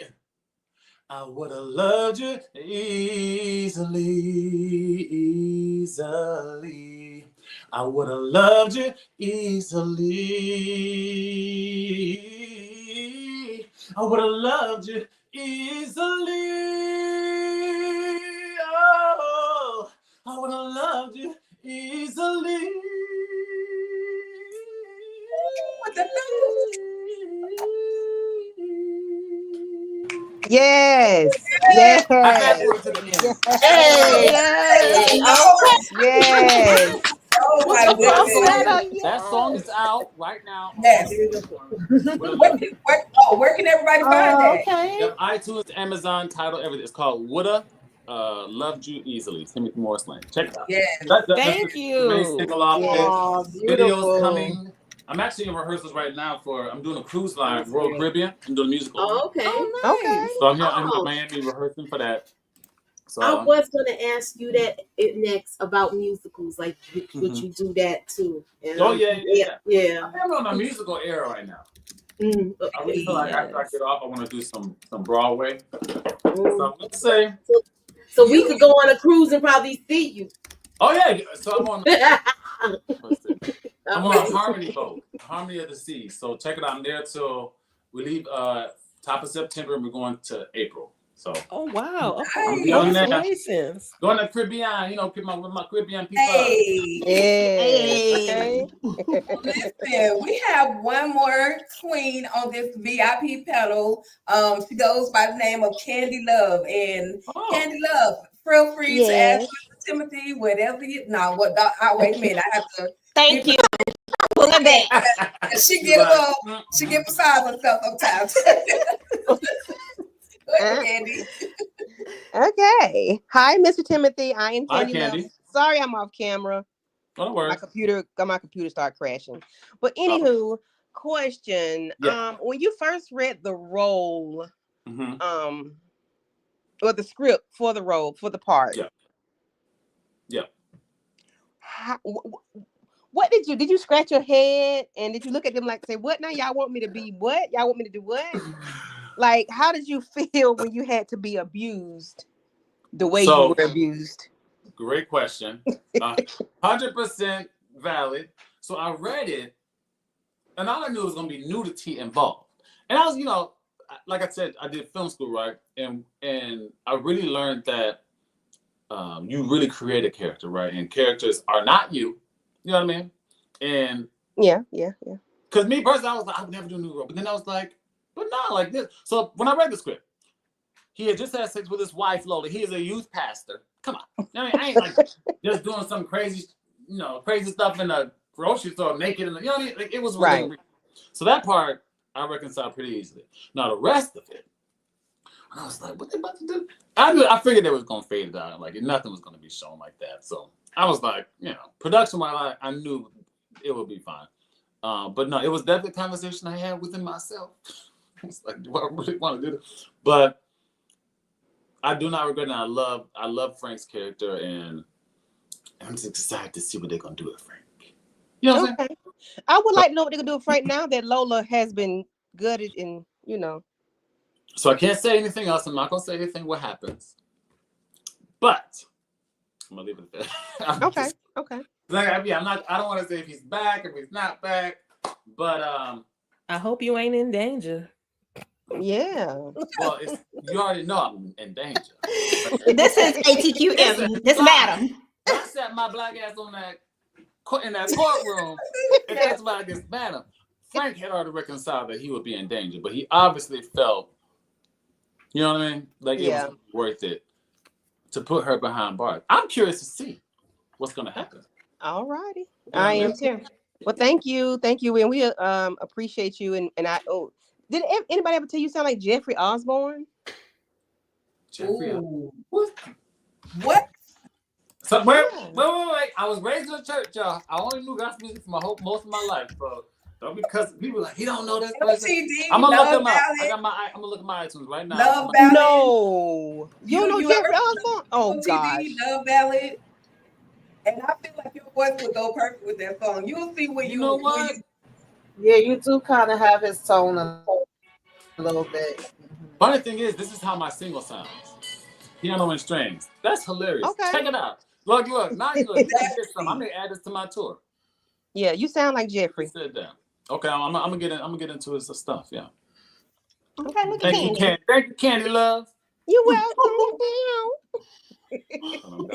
I would have loved you easily. I would have loved you easily. I would have loved you easily. Oh, I would have loved you easily. What the Yes. Yes. I fast forward to the end. Hey, Yes. Oh my goodness. That song is out right now. Yes. Where can everybody find that? Okay. Yep, iTunes, Amazon, Tidal, everything. It's called Woulda Loved You Easily. Timothy Morris Lane. Check it out. Yes. Thank you. Main single off Oh, it. beautiful. Videos coming. I'm actually in rehearsals right now I'm doing a cruise line, Royal Caribbean. I'm doing a musical. Oh, okay. Okay. So I'm here in Miami rehearsing for that. So I was going to ask you that next about musicals, like would you do that too? And, yeah. yeah. I'm on a musical era right now. Mm, I really feel like after I get off, I want to do some Broadway. mm. So let's say. So we could go on a cruise and probably see you. Oh yeah. So I'm on. I'm on a Okay. Harmony boat, Harmony of the Seas. So check it out. I'm there till we leave top of September and we're going to April. So Oh wow. I'm Okay. doing that. Congratulations. Going to Caribbean, with my Caribbean people. Hey. Yes. Okay. Listen, we have one more queen on this VIP panel. She goes by the name of Candy Love. And Candy Love, feel free to ask Mr. Timothy whatever you wait a minute. I have to Thank you. Pull it back. she get beside herself sometimes. Go ahead, Candy. Okay. Hi, Mr. Timothy. I am Hi, Candy. Candy. Love. Sorry, I'm off camera. Don't worry. My computer started crashing. But anywho, question. Yeah. When you first read the role, Mm-hmm. or the script for the role, for the part. Yeah. What did you scratch your head and did you look at them like say, what now? Y'all want me to be what? Y'all want me to do what? Like, how did you feel when you had to be abused the way you were abused? Great question. 100% valid. So I read it, and all I knew was going to be nudity involved. And I was, like I said, I did film school, right? And I really learned that you really create a character, right? And characters are not you. You know what I mean? And yeah. Because me personally, I was like, I would never do a new role. But then I was like, but not like this. So when I read the script, he had just had sex with his wife, Lola. He is a youth pastor. Come on. I ain't like just doing some crazy stuff in a grocery store naked. And, like, it was really real. So that part, I reconciled pretty easily. Now, the rest of it, I was like, what they about to do? I figured they was going to fade it out. Like, nothing was going to be shown like that. So I was like, production-wise, I knew it would be fine. But no, it was definitely a conversation I had within myself. I was like, do I really want to do this? But I do not regret it. I love Frank's character, and I'm just excited to see what they're going to do with Frank. You know what I'm saying? I would like to know what they're going to do with Frank now that Lola has been gutted and, So I can't say anything else. I'm not gonna say anything what happens. But I'm gonna leave it at that. Okay. Okay. I don't want to say if he's back, if he's not back. But I hope you ain't in danger. Yeah. well, you already know I'm in danger. This is ATQM. This madam. I sat my black ass in that courtroom, and that's why I guess madam. Frank had already reconciled that he would be in danger, but he obviously felt, you know what I mean, like it was worth it to put her behind bars. I'm curious to see what's gonna happen. All righty. Yeah, I am Me too. Well, thank you, and we appreciate you. And I did anybody ever tell you sound like Jeffrey Osborne? Jeffrey, Ooh. What? so wait. I was raised in a church, y'all. I only knew gospel music for most of my life, bro. Don't because people like he don't know this person. LTD, I'm gonna look them up. Ballad. I'm gonna look at my iTunes right now. Love Ballad. No, you don't know You Jeffrey ever- Osborne? Oh LTD, gosh. Love Ballad. And I feel like your voice would go perfect with that song. You'll see when You know what? Yeah, you do kind of have his tone a little bit. Funny thing is, this is how my single sounds. Piano and strings. That's hilarious. Okay. Check it out. Look. Now you look. I'm gonna add this to my tour. Yeah, you sound like Jeffrey. Sit down. Okay, I'm gonna get into his stuff. Yeah. Okay, look at Thank you, Candy. Candy. Thank you, Candy Love. You're welcome.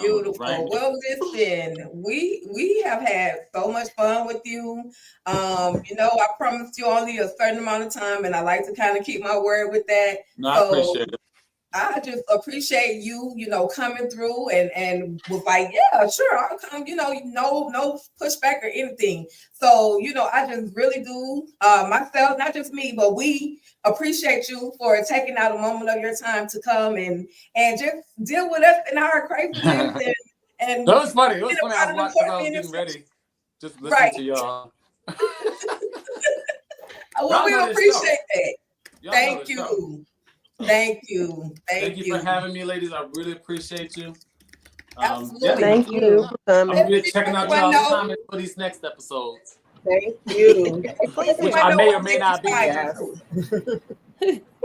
Beautiful. Right. Well, listen, we have had so much fun with you. I promised you only a certain amount of time, and I like to kind of keep my word with that. No, I appreciate it. I just appreciate you, coming through and was like, yeah, sure, I'll come, no pushback or anything. So, I just really do, myself, not just me, but we appreciate you for taking out a moment of your time to come and just deal with us and our craziness. and That was funny. It was get a funny. part I of was the watching. I was court getting ready. Just listening Right. to y'all. Well, we Y'all know this appreciate that. Y'all know Thank this you. show. Thank you. Thank you for having me, ladies. I really appreciate you. Absolutely. Thank you for I'm coming. really checking out Well, y'all's no. comments for these next episodes, Thank you. which I may or may not be. Yes.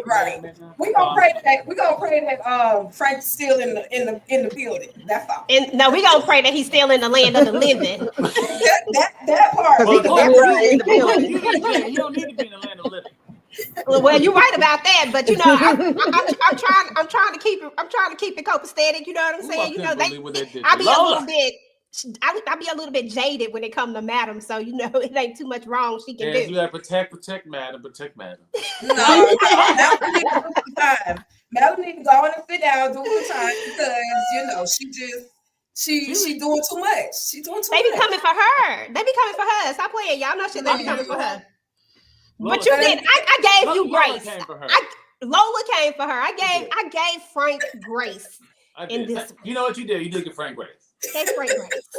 Right. We're gonna pray that Frank's still in the building. That's all. And no, we gonna pray that he's still in the land of the living. that part. Well, Because Lord, he can be in the building. you don't need to be in the land of living. Well, you're right about that, but I'm trying to keep it copacetic. You know what I'm Ooh, saying? I You couldn't know, believe what they did. I be a Lola. little bit. I be a little bit jaded when it comes to madam, so it ain't too much wrong she can Yes, do. you gotta protect, madam. No, Melanie needs to do some time. Melanie needs to go on and sit down, do some time because she doing too much. She doing too They be much. coming for her. They be coming for her. Stop playing. Y'all know shit. They be coming for her. Lola But you came- did. I gave you Lola grace. came for her. Lola came for her. I gave Frank grace. I in did. this You know what you did? You did get Frank Grace. Gave Frank grace.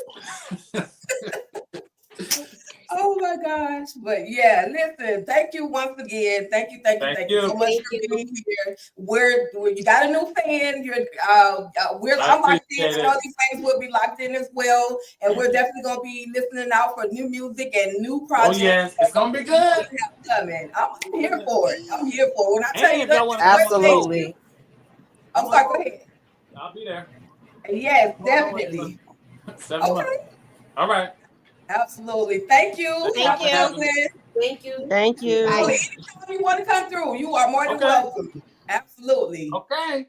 Oh my gosh. But yeah, listen, thank you once again. Thank you so much for being here. You got a new fan. I'm locked in. I know these fans will be locked in as well. And we're definitely gonna be listening out for new music and new projects. Oh yes, it's gonna be good. Coming. I'm here for it. I'm here for it. When I tell And you if y'all that, wanna Absolutely. I'm sorry, go ahead. I'll be there. Yes, definitely. 7 months. All right. Absolutely. Thank you. Thank you. Thank you. Thank you. So anytime you want to come through, you are more than welcome. Absolutely. Okay.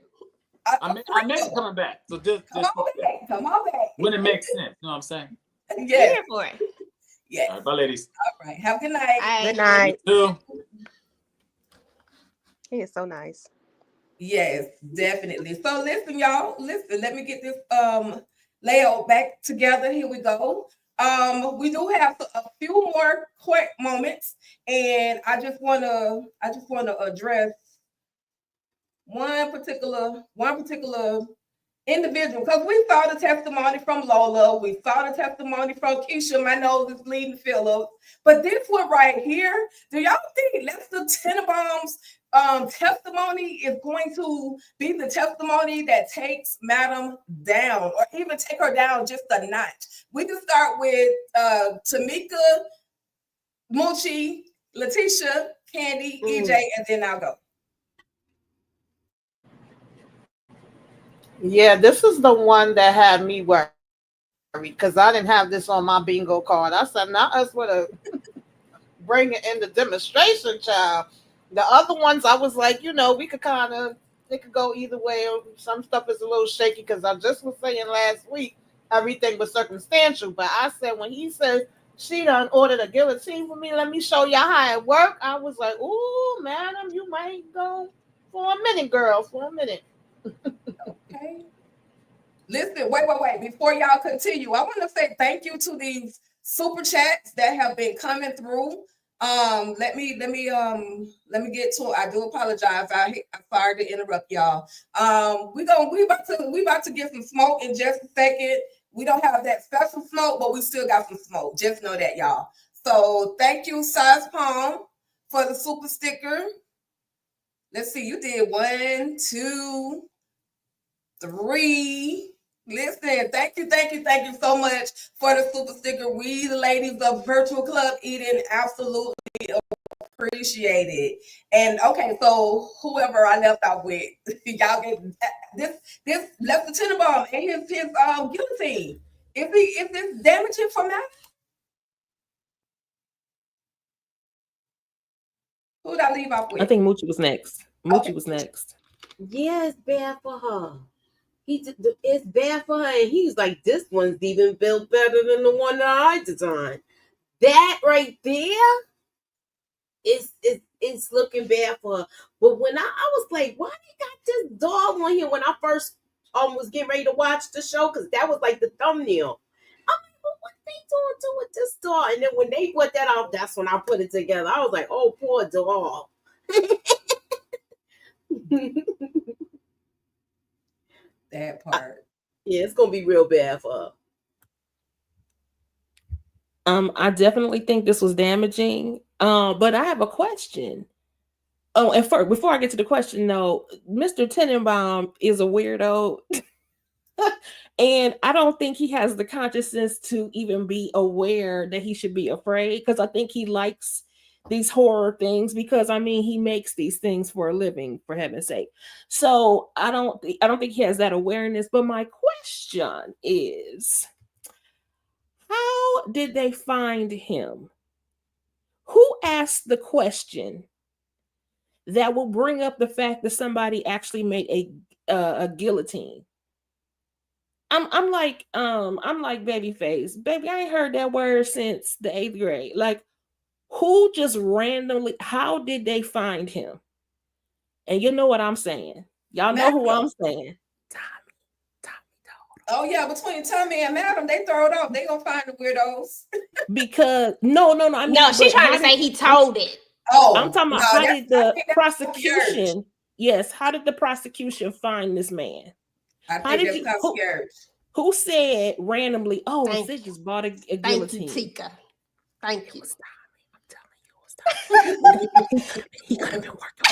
I may be coming back. So just Come on back. when it makes sense. You know what I'm saying? Yeah. Here for it. Yeah. All right, bye, ladies. All right. Have a good night. Good night. You too. He is so nice. Yes, definitely. So listen, y'all. Listen, let me get this layout back together. Here we go. We do have a few more quick moments, and I just wanna address one particular individual, because we saw the testimony from Lola, we saw the testimony from Keisha, my nose is bleeding Phillips, but this one right here, do y'all think Lester Tenenbaum's testimony is going to be the testimony that takes Madam down, or even take her down just a notch? We can start with Tamika, Moochie, Letitia, Candy, EJ, and then I'll go. Yeah, this is the one that had me worried because I didn't have this on my bingo card. I said, not us with a bring it in the demonstration, child. The other ones, I was like, we could kind of, it could go either way. Some stuff is a little shaky because I just was saying last week everything was circumstantial. But I said, when he said she done ordered a guillotine for me, let me show y'all how it work. I was like, ooh, madam, you might go for a minute, girl, for a minute. Okay. Listen, wait. Before y'all continue, I want to say thank you to these super chats that have been coming through. Let me get to it. I do apologize. I'm sorry to interrupt y'all. We about to get some smoke in just a second. We don't have that special smoke, but we still got some smoke. Just know that, y'all. So thank you, Size Palm, for the super sticker. Let's see, you did 1, 2, 3. Listen, thank you so much for the super sticker. We, the ladies of Virtual Club Eden, absolutely appreciate it. And okay, so whoever I left off with, y'all get this left Lieutenant Bomb and his guillotine. Is this damaging for Matt? Who'd I leave off with? I think Moochie was next. Was next. Yeah, it's bad for her. It's bad for her, and he's like, this one's even built better than the one that I designed. That right there it's looking bad for her. But when I was like, why they got this dog on here when I first was getting ready to watch the show, because that was like the thumbnail. I'm like, well, what they doing with this dog? And then when they put that out, that's when I put it together. I was like, oh, poor dog. That part. Yeah, it's gonna be real bad for her. I definitely think this was damaging. But I have a question. Oh, and first, before I get to the question, though, Mr. Tenenbaum is a weirdo. And I don't think he has the consciousness to even be aware that he should be afraid, because I think he likes these horror things, because I mean, he makes these things for a living, for heaven's sake. So I don't think he has that awareness. But my question is, how did they find him? Who asked the question that will bring up the fact that somebody actually made a guillotine? I'm like Babyface, baby, I ain't heard that word since the 8th grade. Like, who just randomly? How did they find him? And you know what I'm saying? Y'all know who I'm saying? Tommy. Oh yeah, between Tommy and Madam, they throw it off. They gonna find the weirdos. Because no. I mean, no, she's trying to say he told it. Oh, I'm talking about how did the prosecution? Yes, how did the prosecution find this man? I think that's concierge. Who said randomly, oh, Sid just bought a guillotine? Thank you, Tika. Thank you. I'm telling you. He could have been working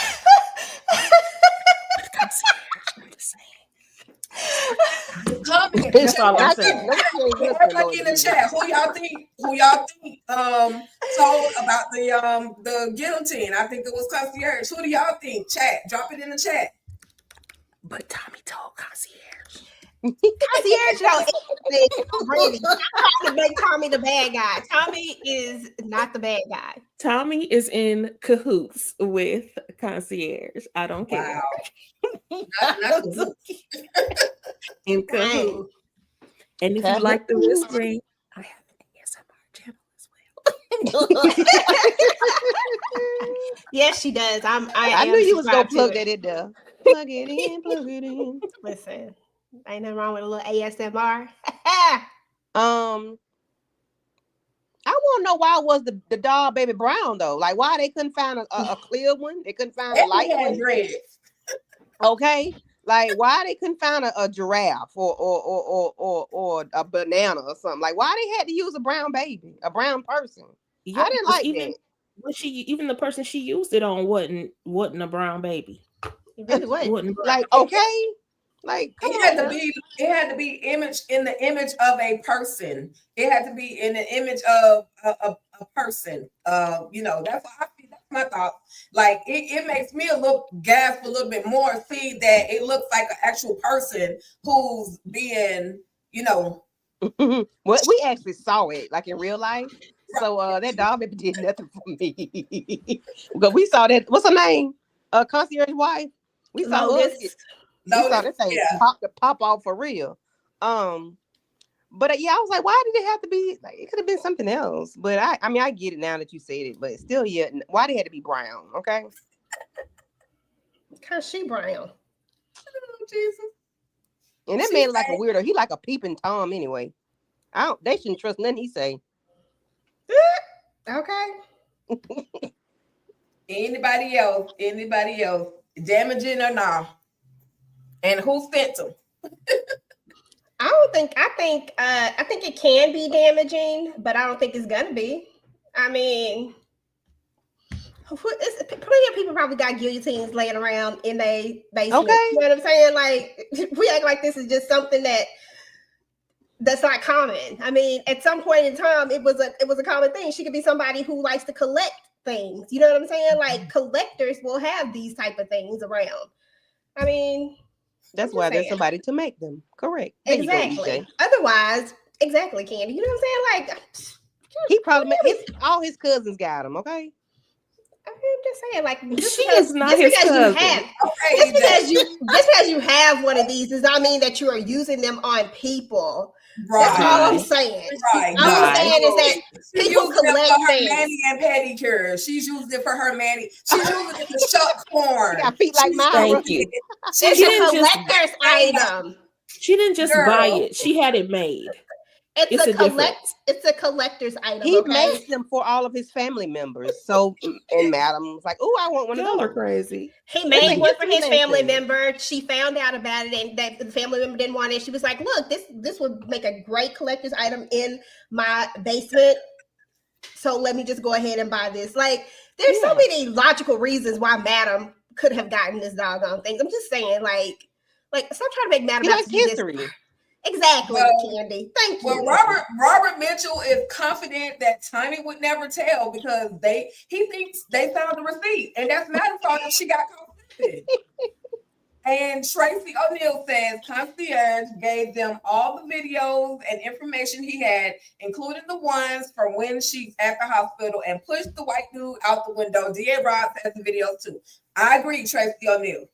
with concierge. I'm just saying. That's all I'm saying. Everybody in the chat, who y'all think told about the guillotine? I think it was concierge. Who do y'all think? Chat, drop it in the chat. But Tommy told concierge. Concierge know everything already. I'm trying to make Tommy the bad guy. Tommy is not the bad guy. Tommy is in cahoots with concierge. I don't care. Wow. not in cahoots. And if you like the whispering, I have an ASMR channel as well. Yes, she does. I knew you was gonna plug that in there. Plug it in. Listen, ain't nothing wrong with a little ASMR. I want to know why was the dog baby brown though? Like, why they couldn't find a clear one? They couldn't find a light one. Okay, like why they couldn't find a giraffe or a banana or something? Like, why they had to use a brown baby, a brown person? Yeah, I didn't like that. But even the person she used it on wasn't a brown baby. It really wasn't. Like, okay. Like it had to be image in the image of a person. It had to be in the image of a person. That's my thoughts. Like it makes me gasp a little bit more. See that it looks like an actual person who's being, Well, we actually saw it like in real life. So that dog baby did nothing for me. But we saw that. What's her name? Concierge wife. We saw her. We saw that thing pop off for real. But yeah, I was like, why did it have to be? Like, it could have been something else. But I mean, I get it now that you said it. But still, yeah, why did it have to be brown? Okay. Cause she brown. Oh, Jesus. And that man like a weirdo. He like a peeping Tom anyway. They shouldn't trust nothing he say. Okay. Anybody else? Damaging or not? And who sent them? I think it can be damaging, but I don't think it's gonna be. I mean, plenty of people probably got guillotines laying around in their basement. Okay. You know what I'm saying? Like, we act like this is just something that's not common. I mean, at some point in time, it was a common thing. She could be somebody who likes to collect things. You know what I'm saying? Like, collectors will have these type of things around. I mean, that's why there's somebody to make them. Correct. There exactly. Otherwise, exactly, Candy. You know what I'm saying? Like, he probably all his cousins got them. Okay. I'm just saying, like, she is not his cousin. Just because you have one of these does not mean that you are using them on people. Right. That's all I'm saying. Right. All I'm saying is that people collect things. Mani and pedicure. She's using it for her mani. She's using it to shuck corn. Got feet like mine. Thank you. It's a collector's item. She didn't just buy it. She had it made. It's a collector's item. He makes them for all of his family members. So, and Madam was like, "Oh, I want one of those." Y'all are crazy. He made one for his family member. She found out about it, and that the family member didn't want it. She was like, "Look, this would make a great collector's item in my basement. So let me just go ahead and buy this." Like, there's so many logical reasons why Madam could have gotten this doggone thing. I'm just saying, like stop trying to make Madam about history. Exactly, Candy. Thank you. Well, Robert Mitchell is confident that Tiny would never tell because he thinks they found the receipt, and that's Madam's fault that she got caught with it. And Tracy O'Neal says concierge gave them all the videos and information he had, including the ones from when she's at the hospital, and pushed the white dude out the window. D.A. Ross has the videos too. I agree, Tracy O'Neal.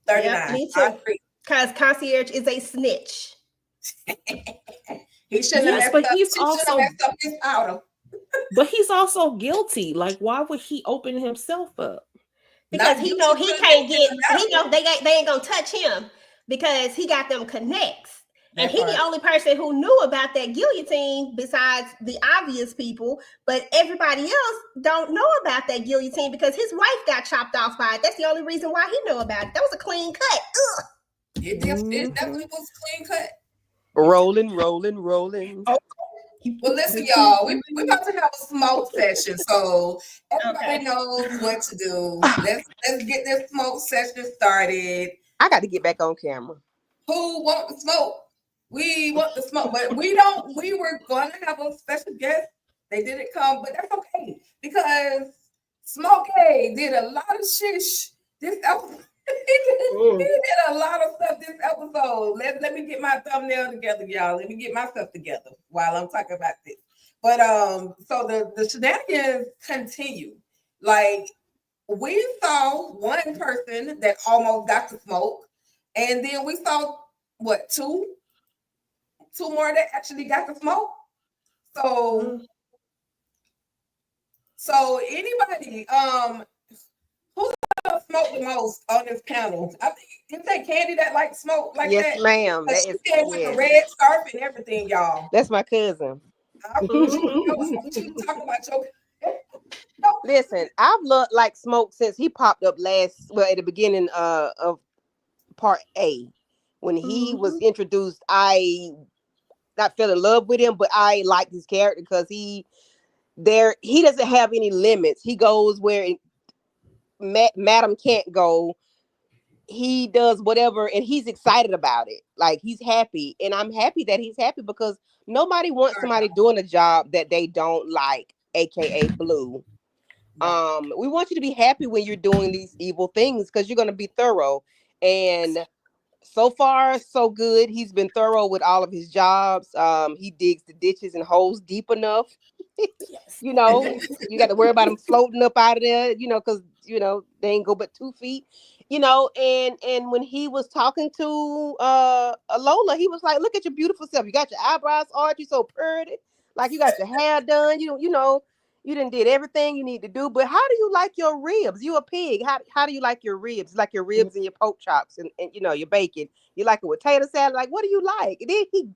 39. Yep, me too. I agree. Because concierge is a snitch. He shouldn't have but he's also messed up his powder. But he's also guilty. Like, why would he open himself up? Because he know he can't get. He know they ain't gonna touch him because he got them connects, and he's the only person who knew about that guillotine besides the obvious people. But everybody else don't know about that guillotine because his wife got chopped off by it. That's the only reason why he knew about it. That was a clean cut. Ugh. It definitely was a clean cut. Rolling. Oh. Well, listen, y'all. We're about to have a smoke session, so everybody knows what to do. Let's get this smoke session started. I got to get back on camera. Who want the smoke? We want the smoke, but we don't. We were going to have a special guest. They didn't come, but that's okay because Smokey did a lot of shish this episode. He did a lot of stuff this episode. Let me get my thumbnail together, y'all. Let me get myself together while I'm talking about this. But so the shenanigans continue. Like, we saw one person that almost got to smoke, and then we saw two more that actually got to smoke. So anybody who's smoke the most on this panel? I think it's that Candy that like smoke like that. Yes, ma'am. That is with the red scarf and everything, y'all. That's my cousin. I believe you talking about your. Listen, I've loved like smoke since he popped up at the beginning of part A. When he was introduced, I not fell in love with him, but I liked his character because he doesn't have any limits. He goes where Madam can't go. He does whatever, and he's excited about it. Like, he's happy, and I'm happy that he's happy because nobody wants somebody doing a job that they don't like, aka Blue. We want you to be happy when you're doing these evil things because you're going to be thorough. And so far, so good. He's been thorough with all of his jobs. He digs the ditches and holes deep enough. You know, you got to worry about him floating up out of there, you know, because, you know, they ain't go but 2 feet, you know. And when he was talking to Lola, he was like, look at your beautiful self. You got your eyebrows arched, you so pretty. Like you got your hair done. You know, you done did everything you need to do. But how do you like your ribs? You a pig. How do you like your ribs? Like your ribs and your pork chops and you know, your bacon. You like it with tater salad? Like, what do you like? And then he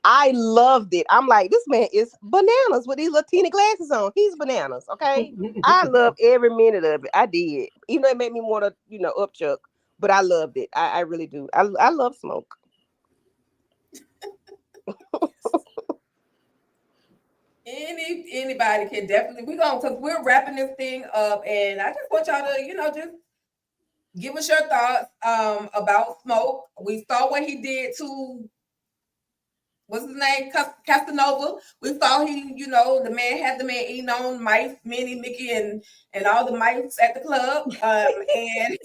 I loved it. I'm like, this man is bananas with these Latina glasses on. He's bananas, okay? I loved every minute of it. I did. Even though it made me want to, you know, upchuck, but I loved it. I really do. I love Smoke. Anybody can definitely, because we're wrapping this thing up, and I just want y'all to, you know, just give us your thoughts about Smoke. We saw what he did to, what's his name, Casanova. We saw he, you know, the man had the man eating on mice, Minnie, Mickey, and all the mice at the club. And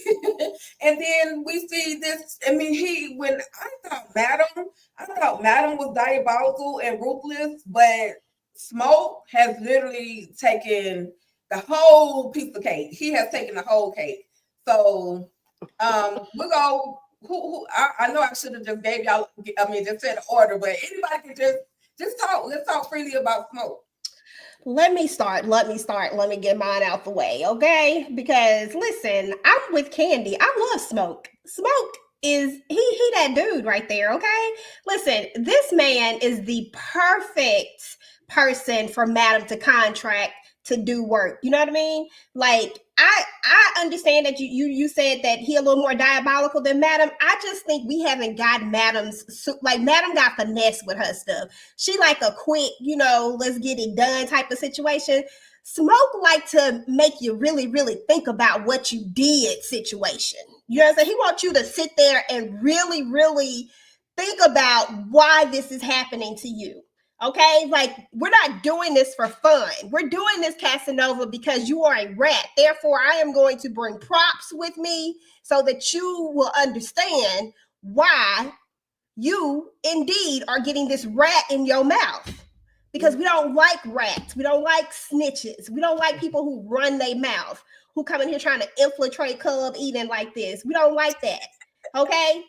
and then we see this. I mean, when I thought Madam was diabolical and ruthless, but Smoke has literally taken the whole piece of cake. He has taken the whole cake. So we're going. I know I should have just gave y'all. I mean, just said order, but anybody can just talk. Let's talk freely about Smoke. Let me start. Let me get mine out the way, okay? Because listen, I'm with Candy. I love Smoke. Smoke is he that dude right there, okay? Listen, this man is the perfect person for Madam to contract to do work. You know what I mean? Like I understand that you said that he a little more diabolical than Madam. I just think we haven't got Madam's, like Madam got finesse with her stuff. She like a quick, you know, let's get it done type of situation. Smoke like to make you really, really think about what you did situation. You know what I'm saying? He wants you to sit there and really, really think about why this is happening to you. Okay, like we're not doing this for fun. We're doing this, Casanova, because you are a rat. Therefore, I am going to bring props with me so that you will understand why you indeed are getting this rat in your mouth. Because we don't like rats. We don't like snitches. We don't like people who run their mouth, who come in here trying to infiltrate club eating like this. We don't like that. Okay,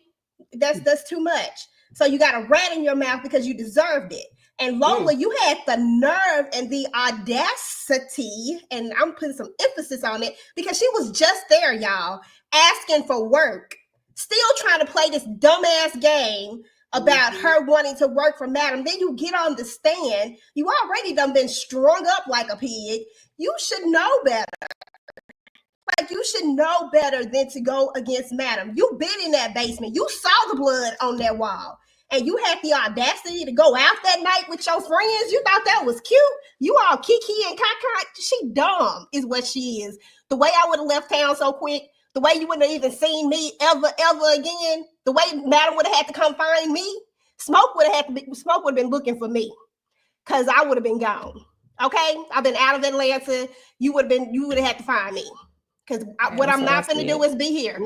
that's too much. So you got a rat in your mouth because you deserved it. And Lola, you had the nerve and the audacity, and I'm putting some emphasis on it, because she was just there, y'all, asking for work, still trying to play this dumbass game about her wanting to work for Madam. Then you get on the stand. You already done been strung up like a pig. You should know better. Like, you should know better than to go against Madam. You been in that basement. You saw the blood on that wall. And you had the audacity to go out that night with your friends. You thought that was cute. You all kiki and caca. She dumb is what she is. The way I would have left town so quick, the way you wouldn't have even seen me ever again, the way Madam would have had to come find me, Smoke would have been looking for me, because I would have been gone. Okay? I've been out of Atlanta. You would have had to find me. Because what I'm not going to do is be here.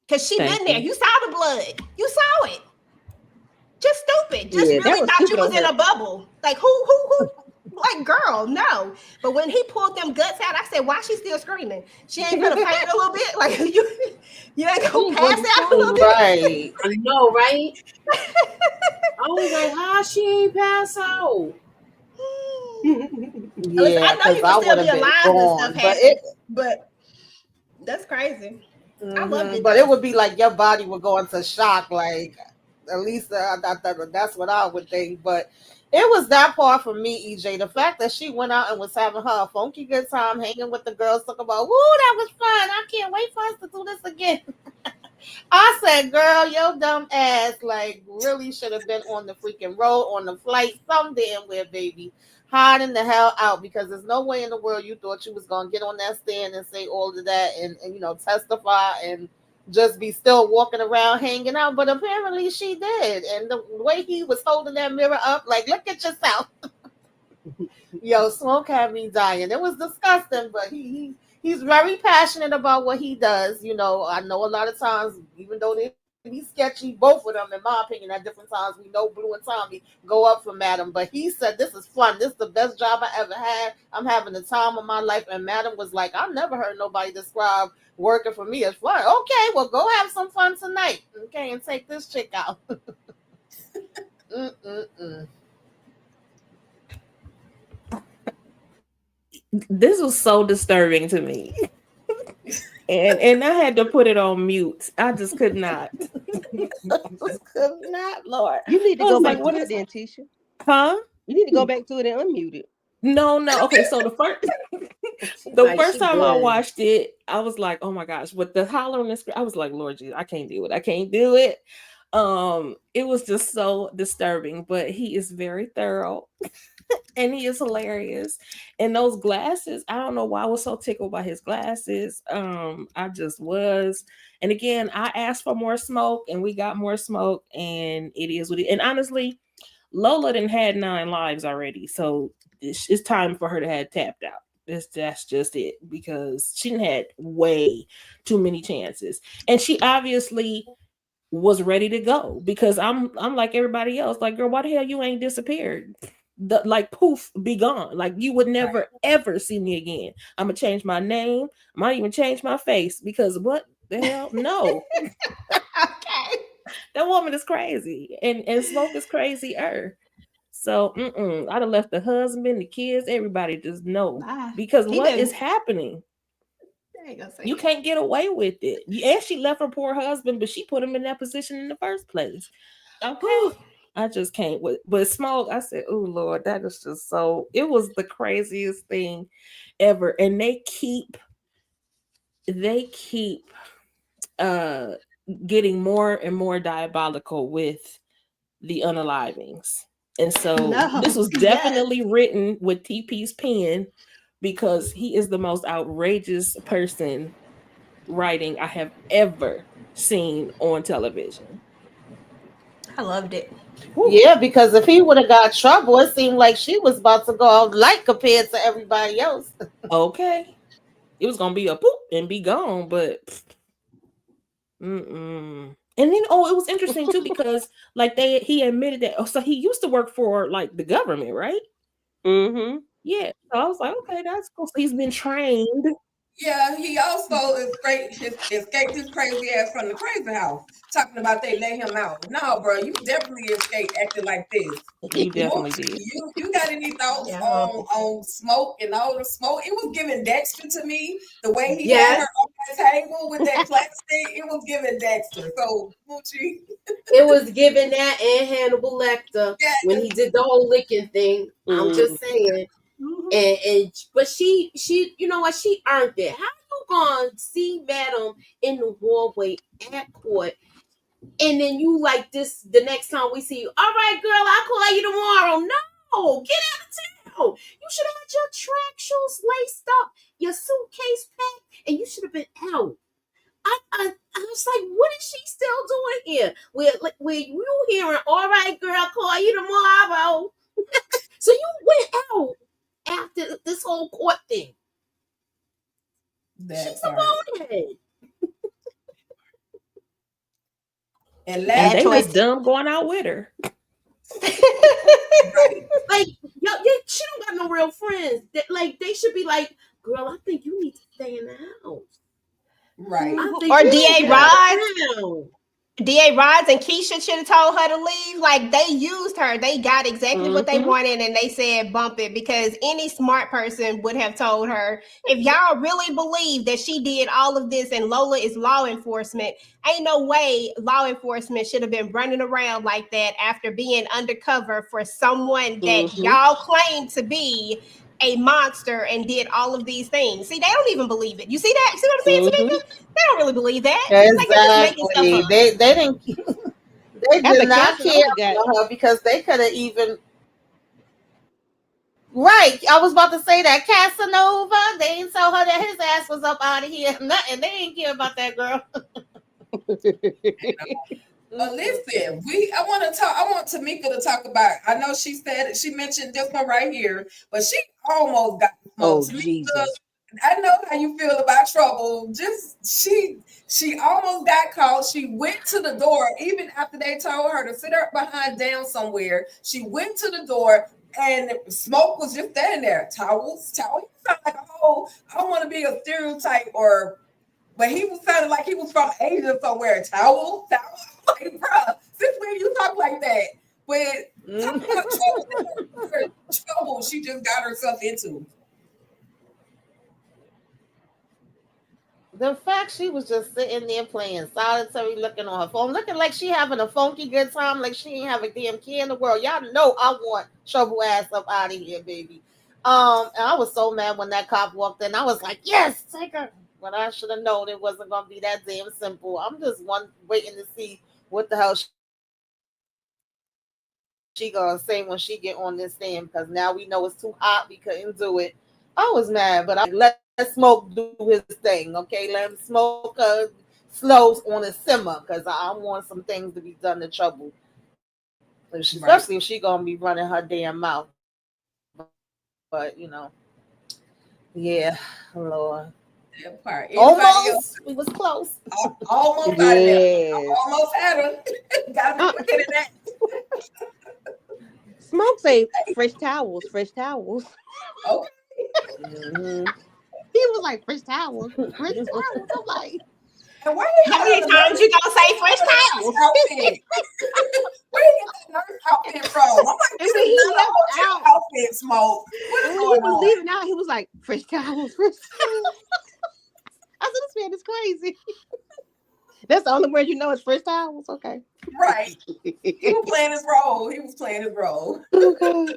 Because she been there. You saw the blood. You saw it. Just stupid. Just really thought you was in a bubble. Like, who? Like, girl, no. But when he pulled them guts out, I said, why she still screaming? She ain't gonna faint a little bit? Like, you ain't gonna pass out a little bit? Right. I know, right? I was like, how she ain't pass out? Yeah, I know you can still be alive and stuff happening, but that's crazy. I love it. But it would be like your body would go into shock, like, at least that's what I would think. But it was that part for me, EJ. The fact that she went out and was having her a funky good time, hanging with the girls, talking about, woo, that was fun. I can't wait for us to do this again. I said, girl, your dumb ass, like, really should have been on the freaking road, on the flight, some damn where, baby. Hiding the hell out, because there's no way in the world you thought you was going to get on that stand and say all of that and you know, testify and just be still walking around hanging out. But apparently she did. And the way he was holding that mirror up, like, look at yourself. Yo, Smoke had me dying. It was disgusting, but he's very passionate about what he does. You know, I know a lot of times, even though they be sketchy, both of them, in my opinion, at different times, we know Blue and Tommy go up for Madam, but he said, this is fun. This is the best job I ever had. I'm having the time of my life. And Madam was like, I've never heard nobody describe working for me as fun. Okay, well, go have some fun tonight. Okay, and take this chick out. This was so disturbing to me. And I had to put it on mute. I just could not. I just could not, Lord. You need to I go was back like, to what it is then, Tisha. Huh? You need to go back to it and unmute it. No. Okay, so the first time I watched it, I was like, oh my gosh, with the hollering and screaming, I was like, Lord Jesus, I can't do it. I can't do it. It was just so disturbing, but he is very thorough. And he is hilarious. And those glasses, I don't know why I was so tickled by his glasses. I just was. And again, I asked for more smoke and we got more smoke, and it is what it is. And honestly, Lola done had 9 lives already. So it's time for her to have tapped out. That's just it, because she done had way too many chances. And she obviously was ready to go, because I'm like everybody else. Like, girl, why the hell you ain't disappeared? Like, poof, be gone. Like, you would never ever see me again. I'm gonna change my name. I might even change my face, because what the hell? No. Okay. That woman is crazy, and Smoke is crazier. So I'd have left the husband, the kids, everybody just know, because what is happening? You can't get away with it. And she left her poor husband, but she put him in that position in the first place. Okay. Whew. I just can't with. But Smoke, I said, oh Lord, that is just so. It was the craziest thing ever, and they keep getting more and more diabolical with the unalivings. And so this was definitely written with TP's pen, because he is the most outrageous person writing I have ever seen on television. I loved it. Yeah, because if he would have got trouble, it seemed like she was about to go out light compared to everybody else. Okay. It was gonna be a poop and be gone, but and then it was interesting too, because like he admitted that so he used to work for like the government, right? Mm-hmm. Yeah. So I was like, okay, that's cool. So he's been trained. Yeah, he also escaped his crazy ass from the crazy house, talking about they let him out. No, bro, you definitely escaped acting like this. You definitely did. You got any thoughts on Smoke and all the smoke? It was giving Dexter to me. The way he had her on that table with that plastic, it was giving Dexter. So, Moochie. It was giving that and Hannibal Lecter when he did the whole licking thing. I'm just saying. But she you know what, she earned it. How you gonna see Madam in the hallway at court, and then you like this the next time we see you, all right girl, I'll call you tomorrow? No, get out of town. You should have had your track shoes laced up, your suitcase packed, and you should have been out. I was like, what is she still doing here? Where you hearing, all right girl, call you tomorrow? So you went out after this whole court thing. She's a bonehead. And they was dumb going out with her. Like, she don't got no real friends. They should be like, girl, I think you need to stay in the house. Right. Or DA Rides. DA Rides and Keisha should have told her to leave. Like, they used her. They got exactly what they wanted, and they said bump it, because any smart person would have told her, if y'all really believe that she did all of this and Lola is law enforcement, ain't no way law enforcement should have been running around like that after being undercover for someone that y'all claim to be a monster and did all of these things. See, they don't even believe it. You see that? See what I'm saying, Tamika? They don't really believe that. Exactly. Like, they didn't. They did not care about her, because they could have even. Right, I was about to say that Casanova. They didn't tell her that his ass was up out of here. Nothing. They didn't care about that girl. Listen, I want Tamika to talk about. I know she mentioned this one right here, but she almost got smoked. Oh, Tamika, Jesus. I know how you feel about trouble. She almost got caught. She went to the door even after they told her to sit her behind down somewhere. She went to the door and Smoke was just standing there. Towels. You sound like a whole. I don't want to be a stereotype but he was sounding like he was from Asia somewhere. Towel. Like, bruh, since when you talk like that? But talk about trouble she just got herself into. The fact she was just sitting there playing solitary, looking on her phone, looking like she having a funky good time, like she ain't have a damn care in the world. Y'all know I want trouble ass up out of here, baby. And I was so mad when that cop walked in. I was like, yes, take her. But I should have known it wasn't gonna be that damn simple. I'm just waiting to see what the hell she gonna say when she get on this stand, because now we know it's too hot. We couldn't do it. I was mad, but I let Smoke do his thing, okay? Let him smoke slow on a simmer, because I want some things to be done to trouble. Especially if she gonna be running her damn mouth. But yeah, Lord. That part. Almost. We was close. Almost out of there. Almost had her. Gotta be quicker than that. Smoke say fresh towels. Okay. Mm-hmm. He was like, fresh towels. Fresh towels. I'm like, and why how many times you gonna say fresh towels? Where you get that nurse outfit from? I'm like, this is he not a left out outfit, Smoke. What is when going he was on? leaving out, he was like, fresh towels. Fresh towels. I said, this man is crazy. That's the only word you know is fresh towels. Okay. Right. He was playing his role. Oh, gosh.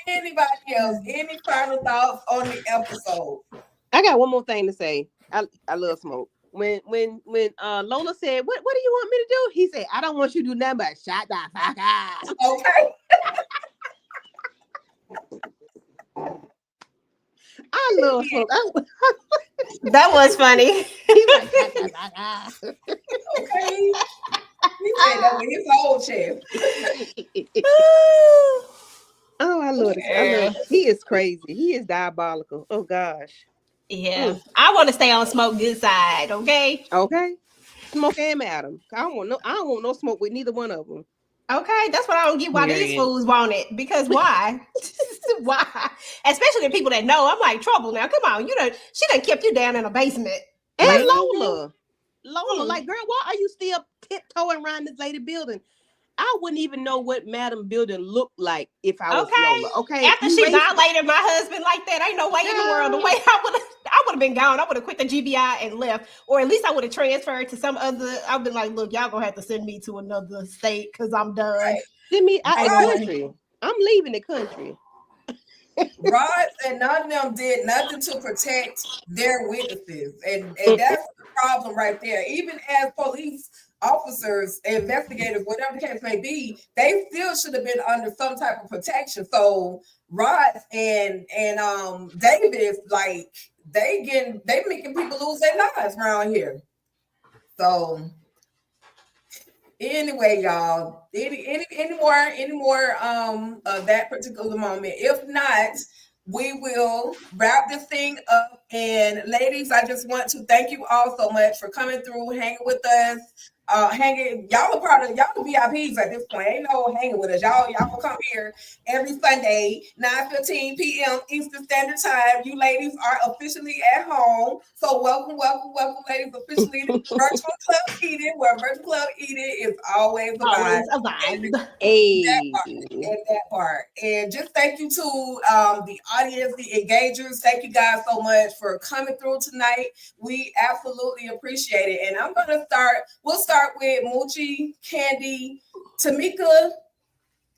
Anybody else? Any final thoughts on the episode? I got one more thing to say. I love Smoke. When Lola said, what do you want me to do? He said, I don't want you to do nothing but shut the fuck up. Okay. I love Smoke. That was funny. He's like, shut the fuck up. Okay. He said that with his whole chest. Oh, I love it. He is crazy. He is diabolical. Oh gosh. Yeah. I want to stay on Smoke good side, okay? Okay. Smoke and Adam. I don't want no smoke with neither one of them. Okay, that's what I don't get why these fools want it. Because why? Why? Especially the people that know. I'm like, trouble now. Come on, she done kept you down in a basement. And Lola, like, girl, why are you still tiptoeing around this lady building? I wouldn't even know what Madam Building looked like if I was Lola. Okay. After she violated my husband like that, ain't no way in the world. The way I would have been gone. I would have quit the GBI and left, or at least I would have transferred to some other. I've been like, look, y'all gonna have to send me to another state because I'm done. Right. Send me out the country. I'm leaving the country. Rod and none of them did nothing to protect their witnesses, and that's the problem right there. Even as police officers, investigators, whatever the case may be, they still should have been under some type of protection. So Rod and Davis, like they making people lose their lives around here. So anyway, y'all, any more of that particular moment? If not, we will wrap this thing up. And ladies, I just want to thank you all so much for coming through, hanging with us. Y'all are part of y'all the VIPs at this point. Ain't no hanging with us. Y'all will come here every Sunday, 9:15 p.m. Eastern Standard Time. You ladies are officially at home. So welcome, ladies, officially to Virtual Club Eden, where Virtual Club Eden is always a vibe. Hey. That part. And just thank you to the audience, the engagers. Thank you guys so much for coming through tonight. We absolutely appreciate it. And we'll start with Moochie, Candy, Tamika,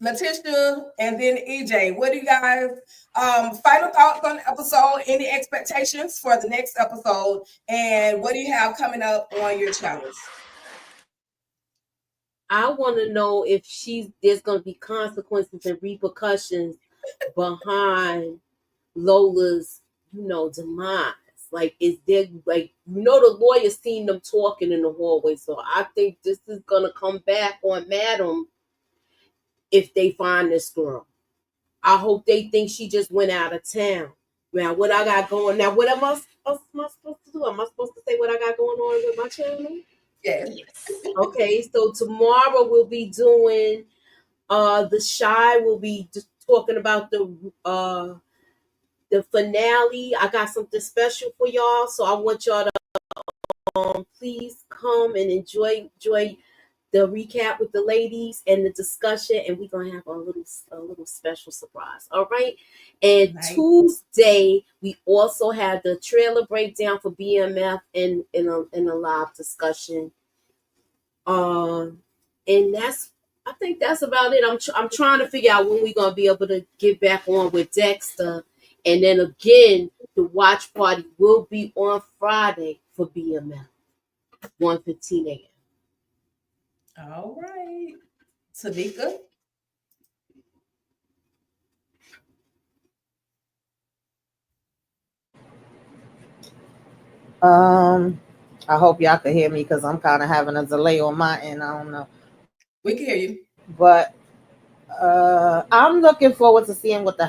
Letitia, and then EJ. What do you guys final thoughts on the episode? Any expectations for the next episode? And what do you have coming up on your channels? I want to know if there's going to be consequences and repercussions behind Lola's, demise. Like, is there, like, the lawyer seen them talking in the hallway. So I think this is gonna come back on Madam if they find this girl. I hope they think she just went out of town. Now, what I got going now? What am I supposed to do? Am I supposed to say what I got going on with my channel? Yes. Okay, so tomorrow we'll be doing the Shy will be talking about the finale. I got something special for y'all, so I want y'all to please come and enjoy the recap with the ladies and the discussion, and we're gonna have a little special surprise. All right. And Nice. Tuesday we also have the trailer breakdown for BMF in a live discussion. And I think that's about it. I'm trying to figure out when we're gonna be able to get back on with Dexter, and then again the watch party will be on Friday for BMF, 1:15 a.m. All right. Tamika. I hope y'all can hear me because I'm kind of having a delay on my end. I don't know. We can hear you. But I'm looking forward to seeing what the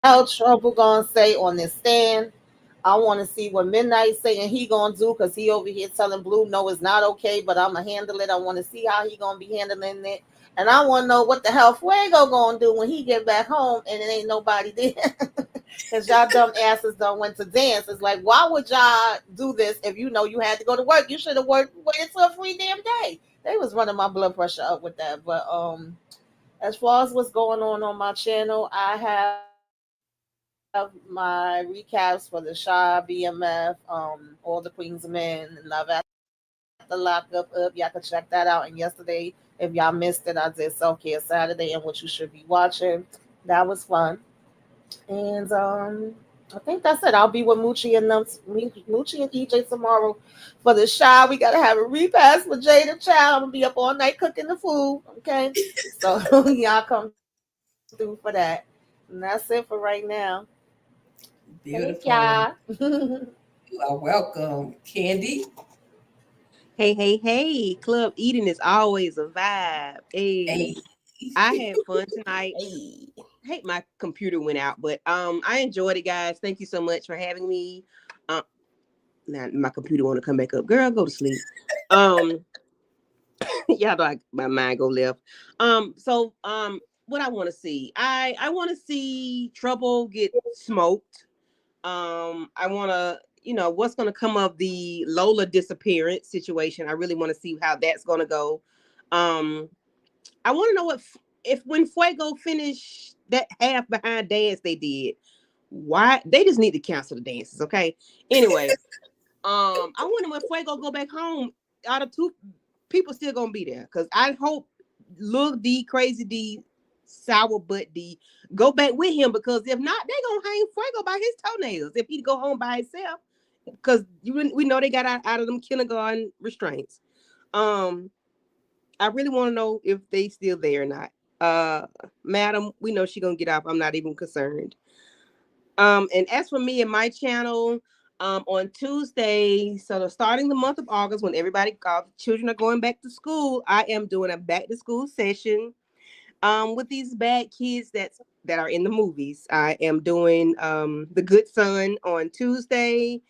hell Trouble gonna say on this stand. I want to see what Midnight saying he gonna do because he over here telling Blue no, it's not okay, but I'm gonna handle it. I want to see how he gonna be handling it, and I want to know what the hell Fuego gonna do when he get back home and it ain't nobody there. Because y'all dumb asses done went to dance. It's like, why would y'all do this if you know you had to go to work? You should have waited till a free damn day. They was running my blood pressure up with that. But as far as what's going on my channel, I have my recaps for the Shy, BMF, all the Queensmen, Love at the Lockup up. Y'all can check that out. And yesterday, if y'all missed it, I did Self Care Saturday and what you should be watching. That was fun. And I think that's it. I'll be with Moochie and EJ tomorrow for the Shy. We gotta have a repass with Jada Child. I'm gonna be up all night cooking the food. Okay, so y'all come through for that. And that's it for right now. Beautiful. Thank y'all. You are welcome, Candy. Hey. Club eating is always a vibe. Hey. I had fun tonight. Hey. Hate my computer went out, but I enjoyed it, guys. Thank you so much for having me. Now my computer want to come back up. Girl, go to sleep. Y'all know my mind go left. So what I want to see, I want to see Trouble get smoked. I want to, what's going to come of the Lola disappearance situation. I really want to see how that's going to go. I want to know if when Fuego finished that half behind dance they did, why they just need to cancel the dances, okay? Anyway, I wonder when Fuego go back home, out of two people still gonna be there, because I hope Lil D, Crazy D, Sour Butt D go back with him, because if not, they gonna hang Fuego by his toenails if he go home by himself, because we know they got out of them kindergarten restraints. I really want to know if they still there or not. Madam, we know she gonna get off. I'm not even concerned. And as for me and my channel, on Tuesday, so starting the month of August, when children are going back to school, I am doing a back to school session with these bad kids that are in the movies. I am doing The Good Son on Tuesday.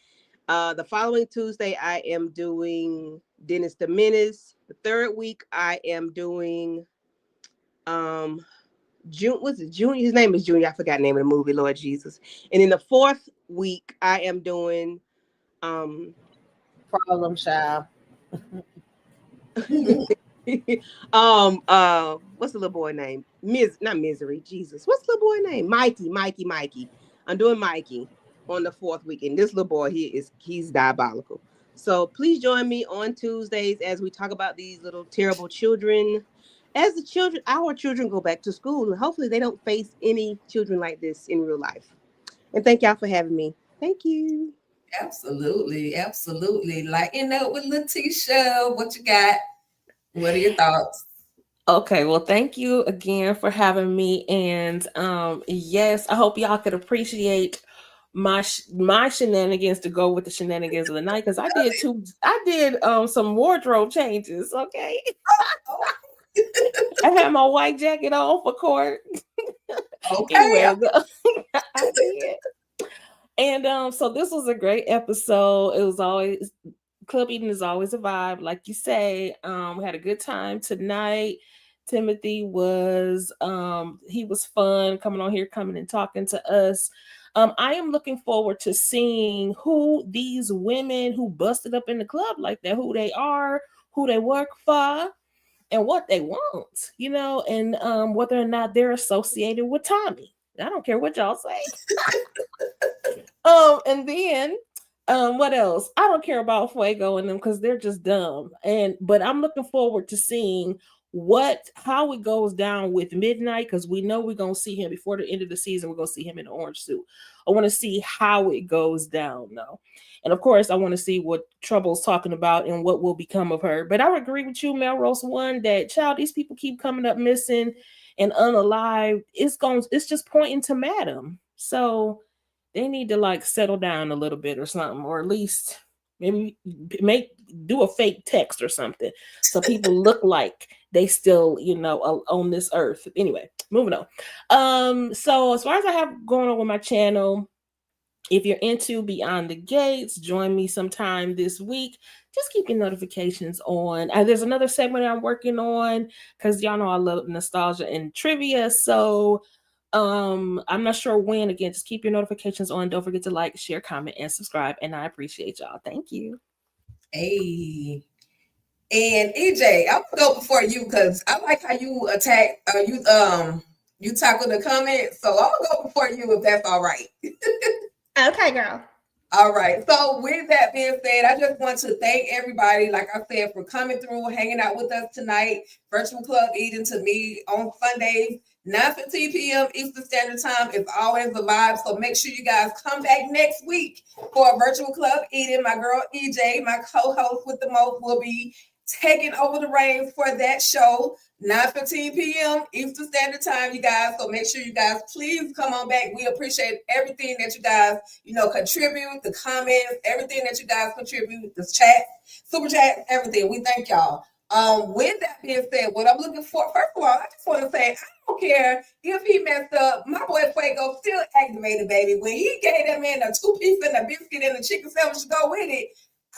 The following Tuesday, I am doing Dennis the Menace. The third week, I am doing Junior? His name is Junior. I forgot the name of the movie, Lord Jesus. And in the fourth week, I am doing Problem Child. What's the little boy name? Not Misery. Jesus. What's the little boy name? Mikey. I'm doing Mikey on the fourth week. And this little boy he's diabolical. So please join me on Tuesdays as we talk about these little terrible children. As our children go back to school, and hopefully they don't face any children like this in real life. And thank y'all for having me. Thank you. Absolutely. Lighting up with Letitia. What you got? What are your thoughts? Okay, well, thank you again for having me. And yes, I hope y'all could appreciate my shenanigans to go with the shenanigans of the night, because I did some wardrobe changes. Okay. I had my white jacket on for court. Okay. Anyway, I did. And so this was a great episode. It was always, club eating is always a vibe, like you say. We had a good time tonight. Timothy was he was fun coming on here, coming and talking to us. I am looking forward to seeing who these women who busted up in the club like that, who they are, who they work for, and what they want, you know, and whether or not they're associated with Tommy. I don't care what y'all say. And then what else? I don't care about Fuego and them because they're just dumb. But I'm looking forward to seeing how it goes down with Midnight, because we know we're gonna see him before the end of the season. We're gonna see him in an orange suit. I want to see how it goes down, though. And of course, I want to see what Trouble's talking about and what will become of her. But I would agree with you, Melrose, one, that child, these people keep coming up missing and unalived. It's just pointing to Madam. So they need to like settle down a little bit or something, or at least maybe do a fake text or something, so people look like they still, you know, on this earth. Anyway, moving on. So as far as I have going on with my channel, if you're into Beyond the Gates, join me sometime this week. Just keep your notifications on. There's another segment I'm working on, because y'all know I love nostalgia and trivia. So I'm not sure when. Again, just keep your notifications on. Don't forget to like, share, comment, and subscribe. And I appreciate y'all. Thank you. Hey. And EJ, I'm gonna go before you because I like how you attack you tackle the comments. So I'm gonna go before you if that's all right. Okay, girl. All right. So with that being said, I just want to thank everybody, like I said, for coming through, hanging out with us tonight. Virtual Club Eating to me on Sundays, 9:15 p.m. Eastern Standard Time is always a vibe. So make sure you guys come back next week for Virtual Club Eating. My girl EJ, my co-host with the most, will be taking over the reins for that show, 9:15 p.m. Eastern Standard Time, you guys. So make sure you guys please come on back. We appreciate everything that you guys, contribute, the comments, everything that you guys contribute, the chat, super chat, everything. We thank y'all. With that being said, what I'm looking for, first of all, I just want to say, I don't care if he messed up. My boy Fuego still activated, baby. When he gave that man a 2-piece and a biscuit and a chicken sandwich to go with it,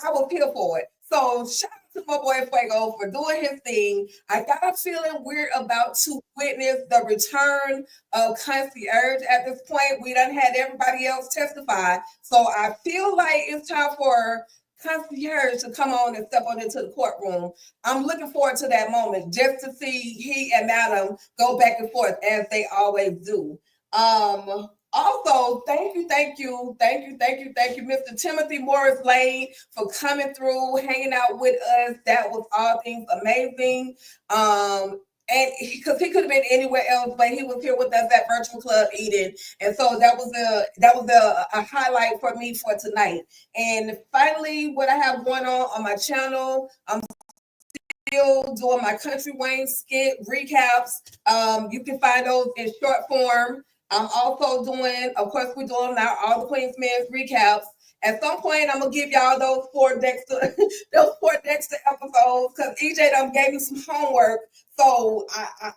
I was here for it. So shout out to my boy Fuego for doing his thing. I got a feeling we're about to witness the return of concierge at this point. We done had everybody else testify. So I feel like it's time for concierge to come on and step on into the courtroom. I'm looking forward to that moment just to see he and Madam go back and forth as they always do. Also, thank you, Mr. Timothy Morris Lane, for coming through, hanging out with us. That was all things amazing. And because he could have been anywhere else, but he was here with us at Virtual Club Eating, and so that was a highlight for me for tonight. And finally, what I have going on my channel, I'm still doing my Country Wayne skit recaps. You can find those in short form. I'm also doing, of course, we're doing now Allthequeensmen recaps. At some point, I'm gonna give y'all those four Dexter episodes, because EJ done gave me some homework. So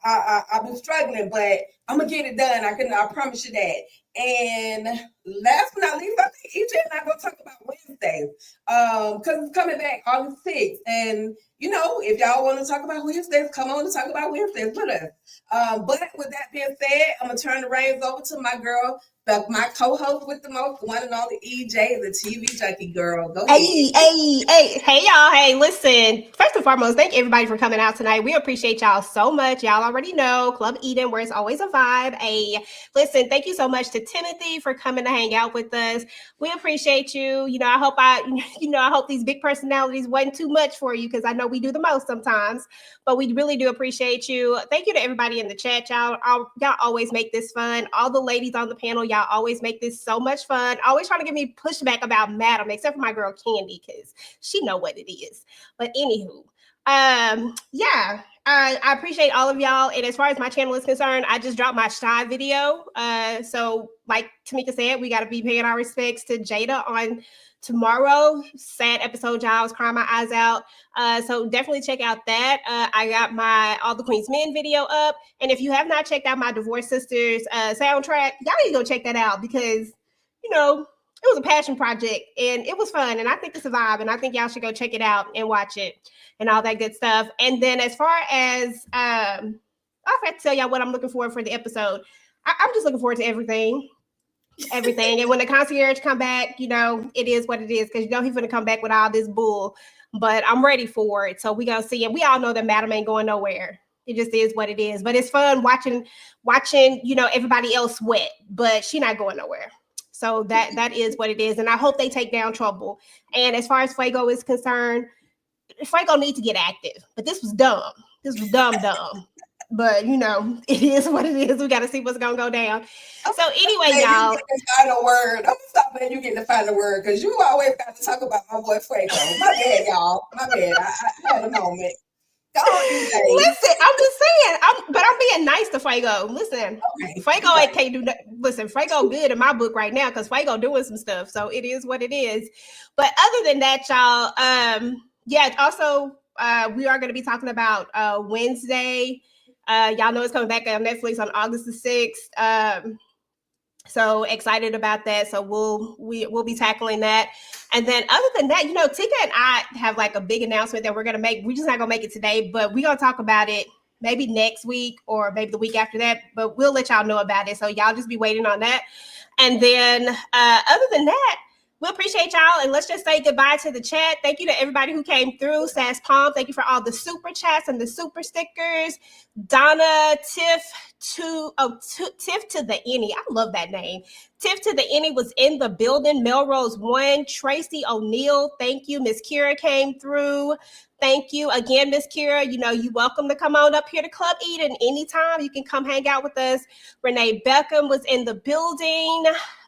I've been struggling, but I'm gonna get it done. I promise you that. And last but not least, I think EJ and I gonna talk about Wednesdays, because it's coming back August 6th. And if y'all want to talk about Wednesdays, come on and talk about Wednesdays with us. But with that being said, I'm gonna turn the reins over to my girl, my co-host with the most, one and only EJ, the TV junkie girl. Go ahead. Hey, y'all. Hey, listen. First and foremost, thank everybody for coming out tonight. We appreciate y'all so much. Y'all already know Club Eden, where it's always a vibe. Hey, listen. Thank you so much to Timothy for coming to hang out with us. We appreciate you. I hope these big personalities wasn't too much for you, because I know we do the most sometimes, but we really do appreciate you. Thank you to everybody in the chat. Y'all always make this fun. All the ladies on the panel, y'all always make this so much fun. Always trying to give me pushback about Madam, except for my girl Candy, because she know what it is. But anywho, I appreciate all of y'all. And as far as my channel is concerned, I just dropped my Shy video. So like Tamika said, we got to be paying our respects to Jada on tomorrow. Sad episode, y'all. I was crying my eyes out. So definitely check out that. I got my All the Queens Men video up. And if you have not checked out my Divorce Sisters soundtrack, y'all need to go check that out because, you know, it was a passion project and it was fun. And I think it's a vibe. And I think y'all should go check it out and watch it and all that good stuff. And then as far as, I have to tell y'all what I'm looking for the episode. I'm just looking forward to everything. And when the concierge come back, you know, it is what it is. Because you know he's going to come back with all this bull. But I'm ready for it. So we're going to see. And we all know that Madam ain't going nowhere. It just is what it is. But it's fun watching, you know, everybody else sweat. But she not going nowhere. So that is what it is. And I hope they take down Trouble. And as far as Fuego is concerned, Fuego needs to get active. But this was dumb. This was dumb. But, you know, it is what it is. We got to see what's going to go down. So anyway, y'all. The final word. I'm going to stop letting you get the final word because you always got to talk about my boy Fuego. My bad, y'all. My bad. I had a moment. Listen, I'm just saying, I'm being nice to Fuego. Listen, okay. Fuego can't do nothing. Listen, Fuego good in my book right now because Fuego doing some stuff. So it is what it is. But other than that, y'all, yeah, also we are going to be talking about Wednesday. Y'all know it's coming back on Netflix on August the 6th. So excited about that. So we'll be tackling that. And then other than that, you know, Tika and I have like a big announcement that we're going to make. We're just not going to make it today, but we're going to talk about it maybe next week or maybe the week after that, but we'll let y'all know about it. So y'all just be waiting on that. And then other than that, we appreciate y'all. And let's just say goodbye to the chat. Thank you to everybody who came through. Sass Palm, thank you for all the super chats and the super stickers. Donna, Tiff to the Any. I love that name. Tiff to the Any was in the building. Melrose 1. Tracy O'Neill, thank you. Miss Kira came through. Thank you again, Miss Kira. You know, you're welcome to come on up here to Club Eden anytime. You can come hang out with us. Renee Beckham was in the building.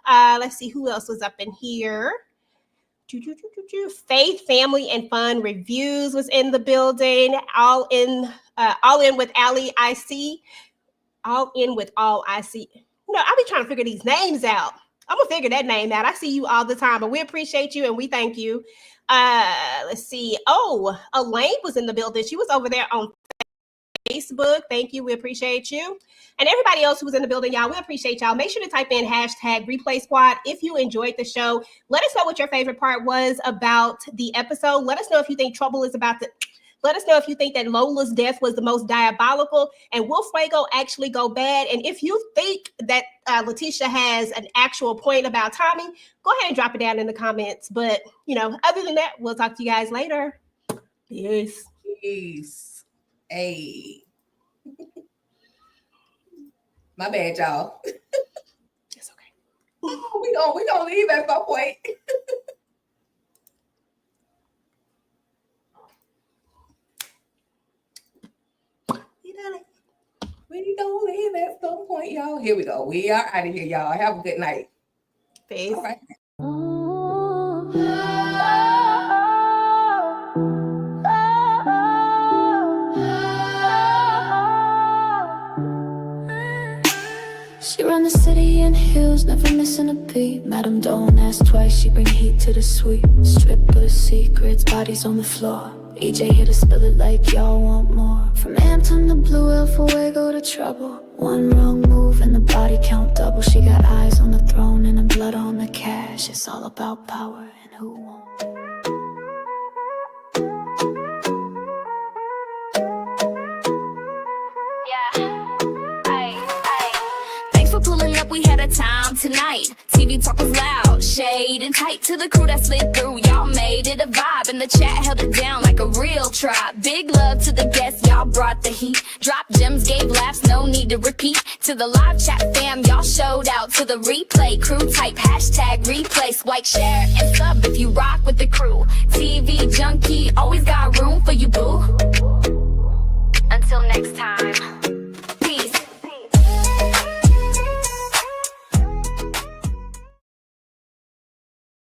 Let's see who else was up in here. Faith, Family, and Fun Reviews was in the building. All in with Allie IC. All in with all IC. You know, I be trying to figure these names out. I'm gonna figure that name out. I see you all the time, but we appreciate you and we thank you. Let's see. Oh, Elaine was in the building. She was over there on Facebook. Thank you. We appreciate you. And everybody else who was in the building, y'all, we appreciate y'all. Make sure to type in #ReplaySquad if you enjoyed the show. Let us know what your favorite part was about the episode. Let us know if you think Trouble is about to... Let us know if you think that Lola's death was the most diabolical and will Fuego actually go bad? And if you think that Letitia has an actual point about Tommy, go ahead and drop it down in the comments. But, you know, other than that, we'll talk to you guys later. Peace. Peace. Hey. My bad, y'all. It's okay. We gonna leave at some point. We gonna leave at some point, y'all. Here we go. We are out of here, y'all. Have a good night. Peace. All right. She run the city in heels, never missing a beat. Madam, don't ask twice, she bring heat to the suite. Strip of the secrets, bodies on the floor. EJ here to spill it like y'all want more. From Anthem to Blue, El Fuego to Trouble. One wrong move and the body count double. She got eyes on the throne and the blood on the cash. It's all about power and who won't. Pulling up, we had a time tonight. TV talk was loud, shade and tight. To the crew that slid through, y'all made it a vibe. And the chat held it down like a real tribe. Big love to the guests, y'all brought the heat. Drop gems, gave laughs, no need to repeat. To the live chat fam, y'all showed out. To the replay, crew type, #replay. Swipe, share, and sub if you rock with the crew. TV junkie, always got room for you, boo. Until next time.